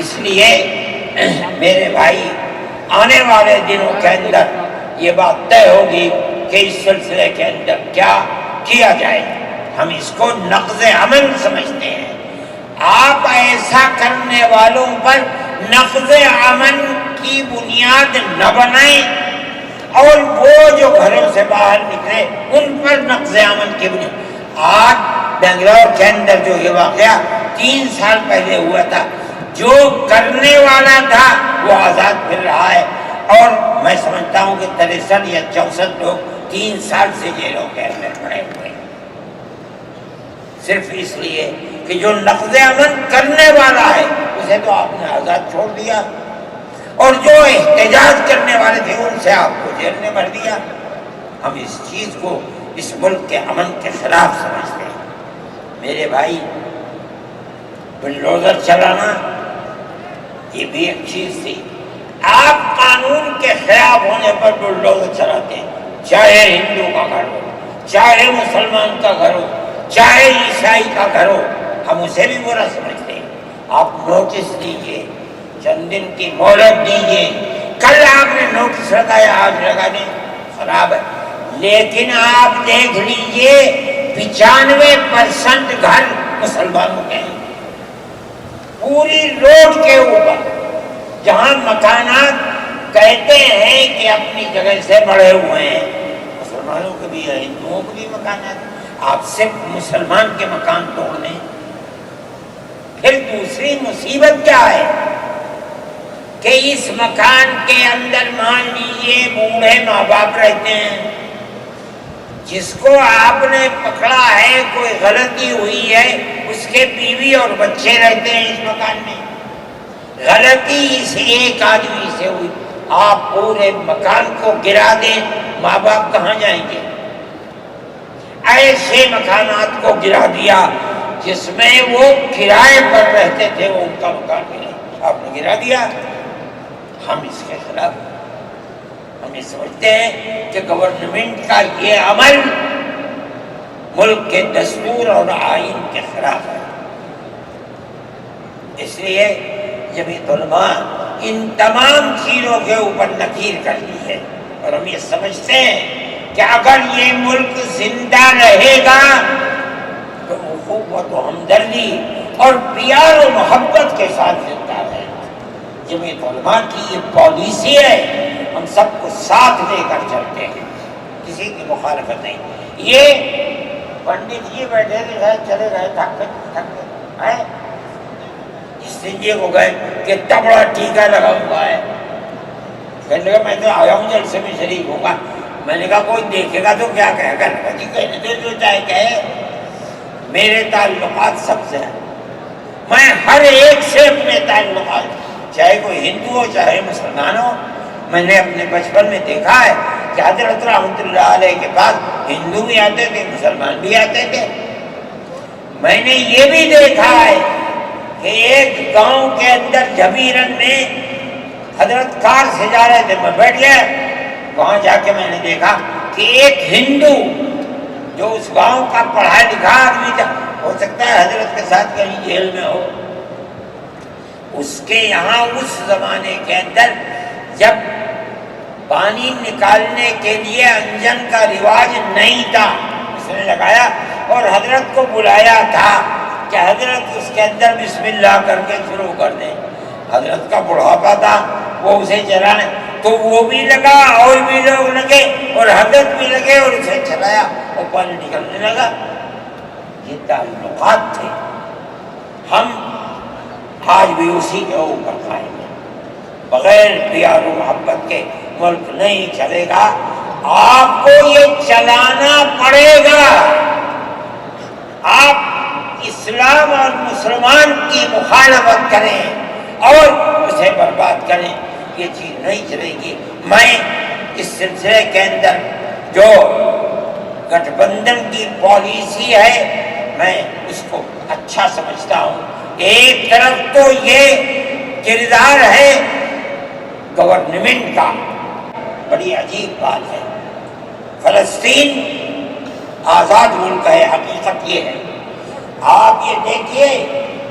اس لیے میرے بھائی، آنے والے دنوں کے اندر یہ بات طے ہوگی کہ اس سلسلے کے اندر کیا کیا جائے۔ ہم اس کو نقض امن سمجھتے ہیں۔ آپ ایسا کرنے والوں پر نقض امن کی بنیاد نہ بنائیں، اور وہ جو گھروں سے باہر نکلے ان پر نقض امن کی بنیاد۔ آج بنگلور کے اندر جو یہ واقعہ 3 سال پہلے ہوا تھا، جو کرنے والا تھا وہ آزاد پھر رہا ہے، اور میں سمجھتا ہوں کہ 63 یا 64 لوگ 3 سال سے جیلوں کے اندر پڑے ہوئے ہیں، صرف اس لیے کہ جو نقض امن کرنے والا ہے اسے تو آپ نے آزاد چھوڑ دیا، اور جو احتجاج کرنے والے تھے ان سے آپ کو جیل میں بھر دیا۔ ہم اس چیز کو اس ملک کے امن کے خلاف سمجھتے ہیں۔ میرے بھائی، بلڈوزر چلانا یہ بھی ایک چیز تھی۔ آپ قانون کے خلاف ہونے پر بلڈوزر چلاتے ہیں، چاہے ہندو کا گھر ہو، چاہے مسلمان کا گھر ہو، چاہے عیسائی کا گھر ہو، ہم اسے بھی برا سمجھتے ہیں۔ آپ نوٹس دیجئے، چند دن کی مہلت دیجئے، کل آپ نے نوٹس لگایا آج لگا دیں، خراب ہے، لیکن آپ دیکھ لیجئے 95% گھر مسلمانوں کے ہیں، پوری روڈ کے اوپر، جہاں مکانات کہتے ہیں کہ اپنی جگہ سے بڑھے ہوئے ہیں، مسلمانوں کے بھی ہیں، ہندوؤں کے بھی مکانات، آپ صرف مسلمان کے مکان توڑ دیں۔ پھر دوسری مصیبت کیا ہے کہ اس مکان کے اندر مان لیجیے بوڑھے ماں باپ رہتے ہیں، جس کو آپ نے پکڑا ہے، کوئی غلطی ہوئی ہے، اس کے بیوی اور بچے رہتے ہیں اس مکان میں، غلطی اس ایک آدمی سے ہوئی، آپ پورے مکان کو گرا دیں، ماں باپ کہاں جائیں گے؟ ایسے مکانات کو گرا دیا جس میں وہ کرائے پر رہتے تھے، وہ ان کا مکان گرا، آپ نے گرا دیا۔ ہم اس کے خلاف، ہم یہ سمجھتے ہیں کہ گورنمنٹ کا یہ عمل ملک کے دستور اور آئین کے خلاف ہے۔ اس لیے جمعیت علماء ان تمام چیزوں کے اوپر نکیر کرتی ہے، اور ہم یہ سمجھتے ہیں کہ اگر یہ ملک زندہ رہے گا تو اخوت و ہمدردی اور پیار و محبت کے ساتھ زندہ رہے گا۔ جمعیت علماء کی یہ پالیسی ہے، ہم سب کو ساتھ لے کر چلتے ہیں، کسی کی مخالفت نہیں۔ یہ پنڈت جی بیٹھے تھے، چلے گئے، تھک گئے، اس سنجے کو گئے کہ تبڑا ٹیکا لگا ہوا ہے، کہنے لگا میں تو آیا ہوں جلسے میں شریک ہوں گا. میں نے کہا کوئی دیکھے گا تو کیا کہے گا؟ جی کہنے دے جو چاہے کہے، میرے تعلقات سب سے ہیں، میں ہر ایک سے اپنے تعلقات، چاہے کوئی ہندو ہو چاہے مسلمان ہو. میں نے اپنے بچپن میں دیکھا ہے کہ حضرت رحمۃ اللہ علیہ کے پاس ہندو بھی آتے تھے، مسلمان بھی آتے تھے. میں نے یہ بھی دیکھا ہے کہ ایک گاؤں کے اندر جبیرن میں حضرت کار سے جا رہے تھے، میں بیٹھ گیا، وہاں جا کے میں نے دیکھا کہ ایک ہندو جو اس گاؤں کا پڑھا لکھا آدمی تھا، ہو سکتا ہے حضرت کے ساتھ کہیں جیل میں ہو، اس کے یہاں اس زمانے کے اندر جب پانی نکالنے کے لیے انجن کا رواج نہیں تھا، اس نے لگایا اور حضرت کو بلایا تھا کہ حضرت اس کے اندر بسم اللہ کر کے شروع کر دیں. حضرت کا بڑھاپا تھا، وہ اسے چلانے، تو وہ بھی لگا اور بھی لوگ لگے اور حضرت بھی لگے اور اسے چلایا اور پانی نکلنے لگا. یہ تعلقات تھے. ہم آج بھی اسی کے اوپر قائم ہیں. بغیر پیار و محبت کے ملک نہیں چلے گا. آپ کو یہ چلانا پڑے گا. آپ اسلام اور مسلمان کی مخالفت کریں اور اسے برباد کریں، یہ چیز نہیں چلے گی. میں اس سلسلے کے اندر جو گٹھ بندھن کی پالیسی ہے میں اس کو اچھا سمجھتا ہوں. ایک طرف تو یہ کردار ہے گورنمنٹ کا، بڑی عجیب بات ہے. فلسطین آزاد ملک ہے، حقیقت یہ ہے. آپ یہ دیکھیے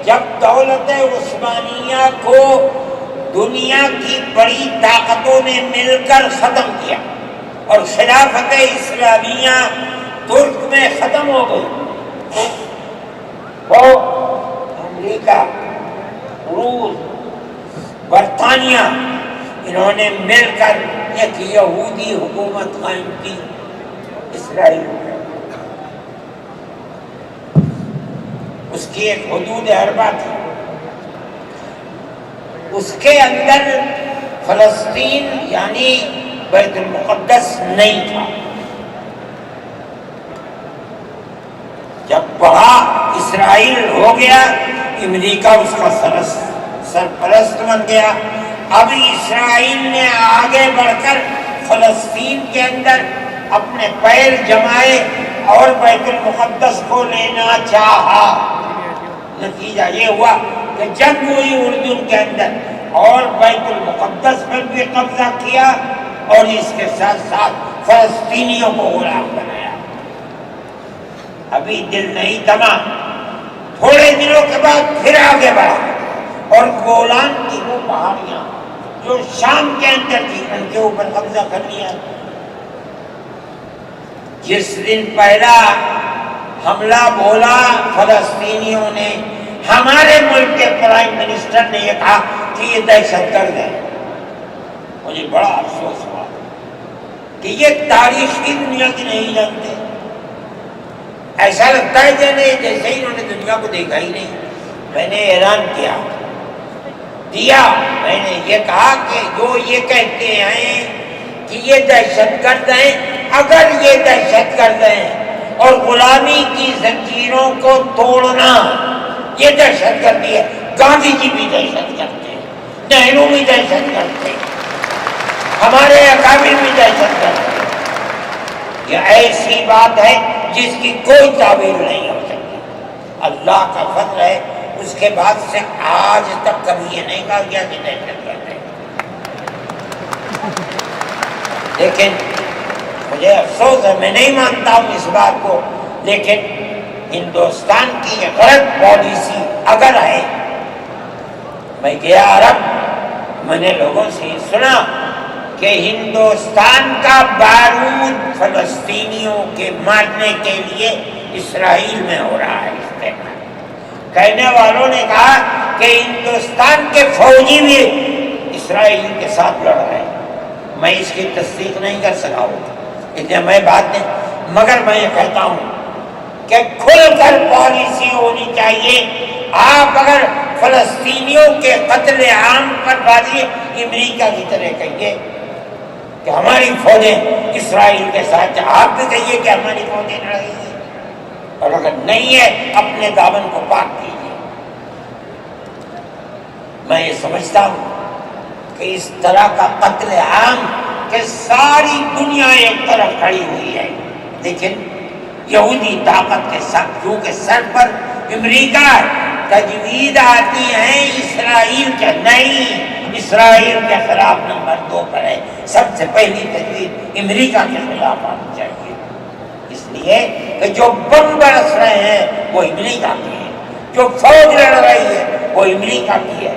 جب دولت عثمانیہ کو دنیا کی بڑی طاقتوں نے مل کر ختم کیا اور خلافت اسلامیہ ترک میں ختم ہو گئی، وہ امریکہ، روس، برطانیہ، انہوں نے مل کر ایک یہودی حکومت قائم کی اسرائیل میں. اس کی ایک حدود اربع تھی، اس کے اندر فلسطین یعنی بیت المقدس نہیں تھا. جب بڑا اسرائیل ہو گیا، امریکہ اس کا سرپرست بن گیا. اب اسرائیل نے آگے بڑھ کر فلسطین کے اندر اپنے پیر جمائے اور بیت المقدس کو لینا چاہا. نتیجہ یہ ہوا کہ جنگ ہوئی اردن کے اندر اور بیت المقدس پر بھی قبضہ کیا اور اس کے ساتھ ساتھ فلسطینیوں کو غلام بنایا. ابھی دل نہیں تھما، تھوڑے دنوں کے بعد پھر آگے بڑھا اور گولان کی وہ پہاڑیاں جو شام کے اندر تھی ان کے اوپر قبضہ کر لیا. جس دن پہلا حملہ بولا فلسطینیوں نے، ہمارے ملک کے پرائم منسٹر نے یہ کہا کہ یہ دہشت گرد ہے. مجھے بڑا افسوس ہوا کہ یہ تاریخ کی دنیا کی نہیں جانتے. ایسا لگتا ہے جیسے انہوں نے دنیا کو دیکھا ہی نہیں. میں نے اعلان کیا، میں نے یہ کہا کہ جو یہ کہتے ہیں کہ یہ دہشت گرد ہیں، اگر یہ دہشت گرد ہیں اور غلامی کی زنجیروں کو توڑنا یہ دہشت گردی ہے، گاندھی جی بھی دہشت کرتے ہیں، نہرو بھی دہشت کرتے ہیں، ہمارے اکابر بھی دہشت کرتے ہیں. یہ ایسی بات ہے جس کی کوئی تعبیر نہیں ہو سکتی. اللہ کا فضل ہے اس کے بعد سے آج تک کبھی یہ نہیں کہا گیا کہ دہشت گرد ہے. لیکن مجھے افسوس ہے، میں نہیں مانتا ہوں اس بات کو، لیکن ہندوستان کی یہ غلط پالیسی اگر ہے. میں گیا عرب، میں نے لوگوں سے سنا کہ ہندوستان کا بارود فلسطینیوں کے مارنے کے لیے اسرائیل میں ہو رہا ہے استعمال. کہنے والوں نے کہا کہ ہندوستان کے فوجی بھی اسرائیل کے ساتھ لڑ رہے ہیں. میں اس کی تصدیق نہیں کر سکا ہوں، اتنے میں بات نہیں، مگر میں یہ کہتا ہوں کہ کھل کر پالیسی ہونی چاہیے. آپ اگر فلسطینیوں کے قتل عام پر بازی امریکہ کی طرح کہیں گے کہ ہماری فوجیں اسرائیل کے ساتھ، آپ بھی کہیے کہ ہماری فوجیں لڑ رہی ہیں، اور اگر نہیں ہے اپنے دامن کو پاک کیجیے۔ میں یہ سمجھتا ہوں کہ اس طرح کا قتل عام کہ ساری دنیا ایک طرف کھڑی ہوئی ہے، لیکن یہودی طاقت کے سر پر امریکہ تجویز آتی ہے اسرائیل کے، نہیں، اسرائیل کے خلاف نمبر 2 پر ہے، سب سے پہلی تجویز امریکہ کے خلاف آنی چاہیے، اس لیے کہ جو بم برس رہے ہیں وہ امریکہ کے ہیں، جو فوج لڑ رہی ہے وہ امریکہ کی ہے۔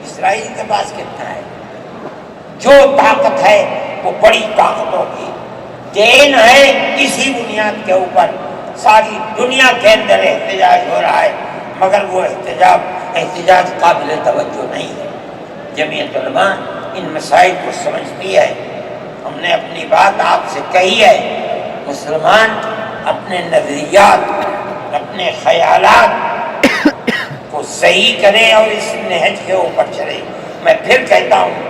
اسرائیل کے پاس کتنا ہے؟ جو طاقت ہے وہ بڑی طاقتوں کی دین ہے، اسی بنیاد کے اوپر ساری دنیا کے اندر احتجاج ہو رہا ہے، مگر وہ احتجاج قابل توجہ نہیں ہے۔ جمعیت علماء ان مسائل کو سمجھتی ہے، ہم نے اپنی بات آپ سے کہی ہے، مسلمان اپنے نظریات، اپنے خیالات کو صحیح کرے اور اس نہج کے اوپر چلے۔ میں پھر کہتا ہوں،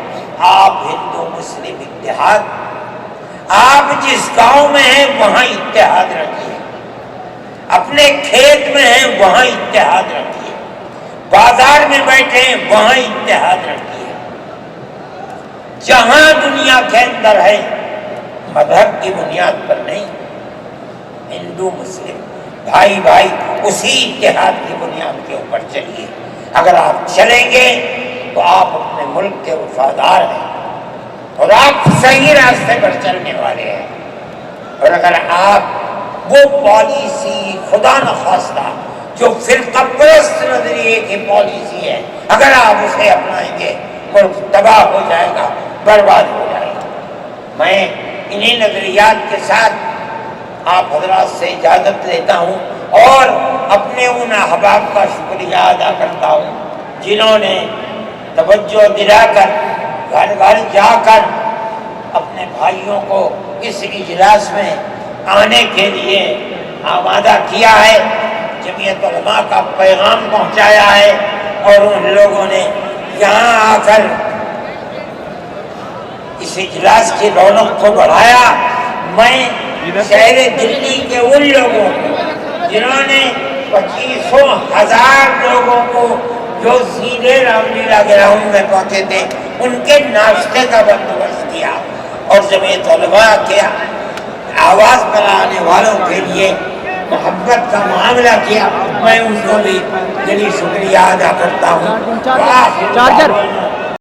آپ ہندو مسلم اتحاد، آپ جس گاؤں میں ہیں وہاں اتحاد رکھیے، اپنے کھیت میں ہیں وہاں اتحاد رکھیے، بازار میں بیٹھے ہیں وہاں اتحاد رکھیے، جہاں دنیا کے اندر ہے مذہب کی بنیاد پر نہیں، ہندو مسلم بھائی بھائی اسی اتحاد کی بنیاد کے اوپر چلیے۔ اگر آپ چلیں گے تو آپ اپنے ملک کے وفادار ہیں اور آپ صحیح راستے پر چلنے والے ہیں، اور اگر آپ وہ پالیسی خدا نخواستہ جو فرقہ پرست نظریے کی پالیسی ہے، اگر آپ اسے اپنائیں گے ملک تباہ ہو جائے گا، برباد ہو جائے گا۔ میں انہی نظریات کے ساتھ آپ حضرات سے اجازت لیتا ہوں اور اپنے ان احباب کا شکریہ ادا کرتا ہوں جنہوں نے توجہ دلا کر گھر گھر جا کر اپنے بھائیوں کو اس اجلاس میں آنے کے لیے آمادہ کیا ہے، جمعیت علماء کا پیغام پہنچایا ہے، اور ان لوگوں نے یہاں آ کر اس اجلاس کی رونق کو بڑھایا۔ میں شہر دلی کے ان لوگوں کو جنہوں نے 25,000 لوگوں کو جو سیدھے رام لیلا گراؤنڈ میں پہنچے تھے ان کے ناشتے کا بندوبست کیا، اور جمعیت علماء کے آواز پر آنے والوں کے لیے محبت کا معاملہ کیا، میں ان کو بھی دلی شکریہ ادا کرتا ہوں۔ چارجر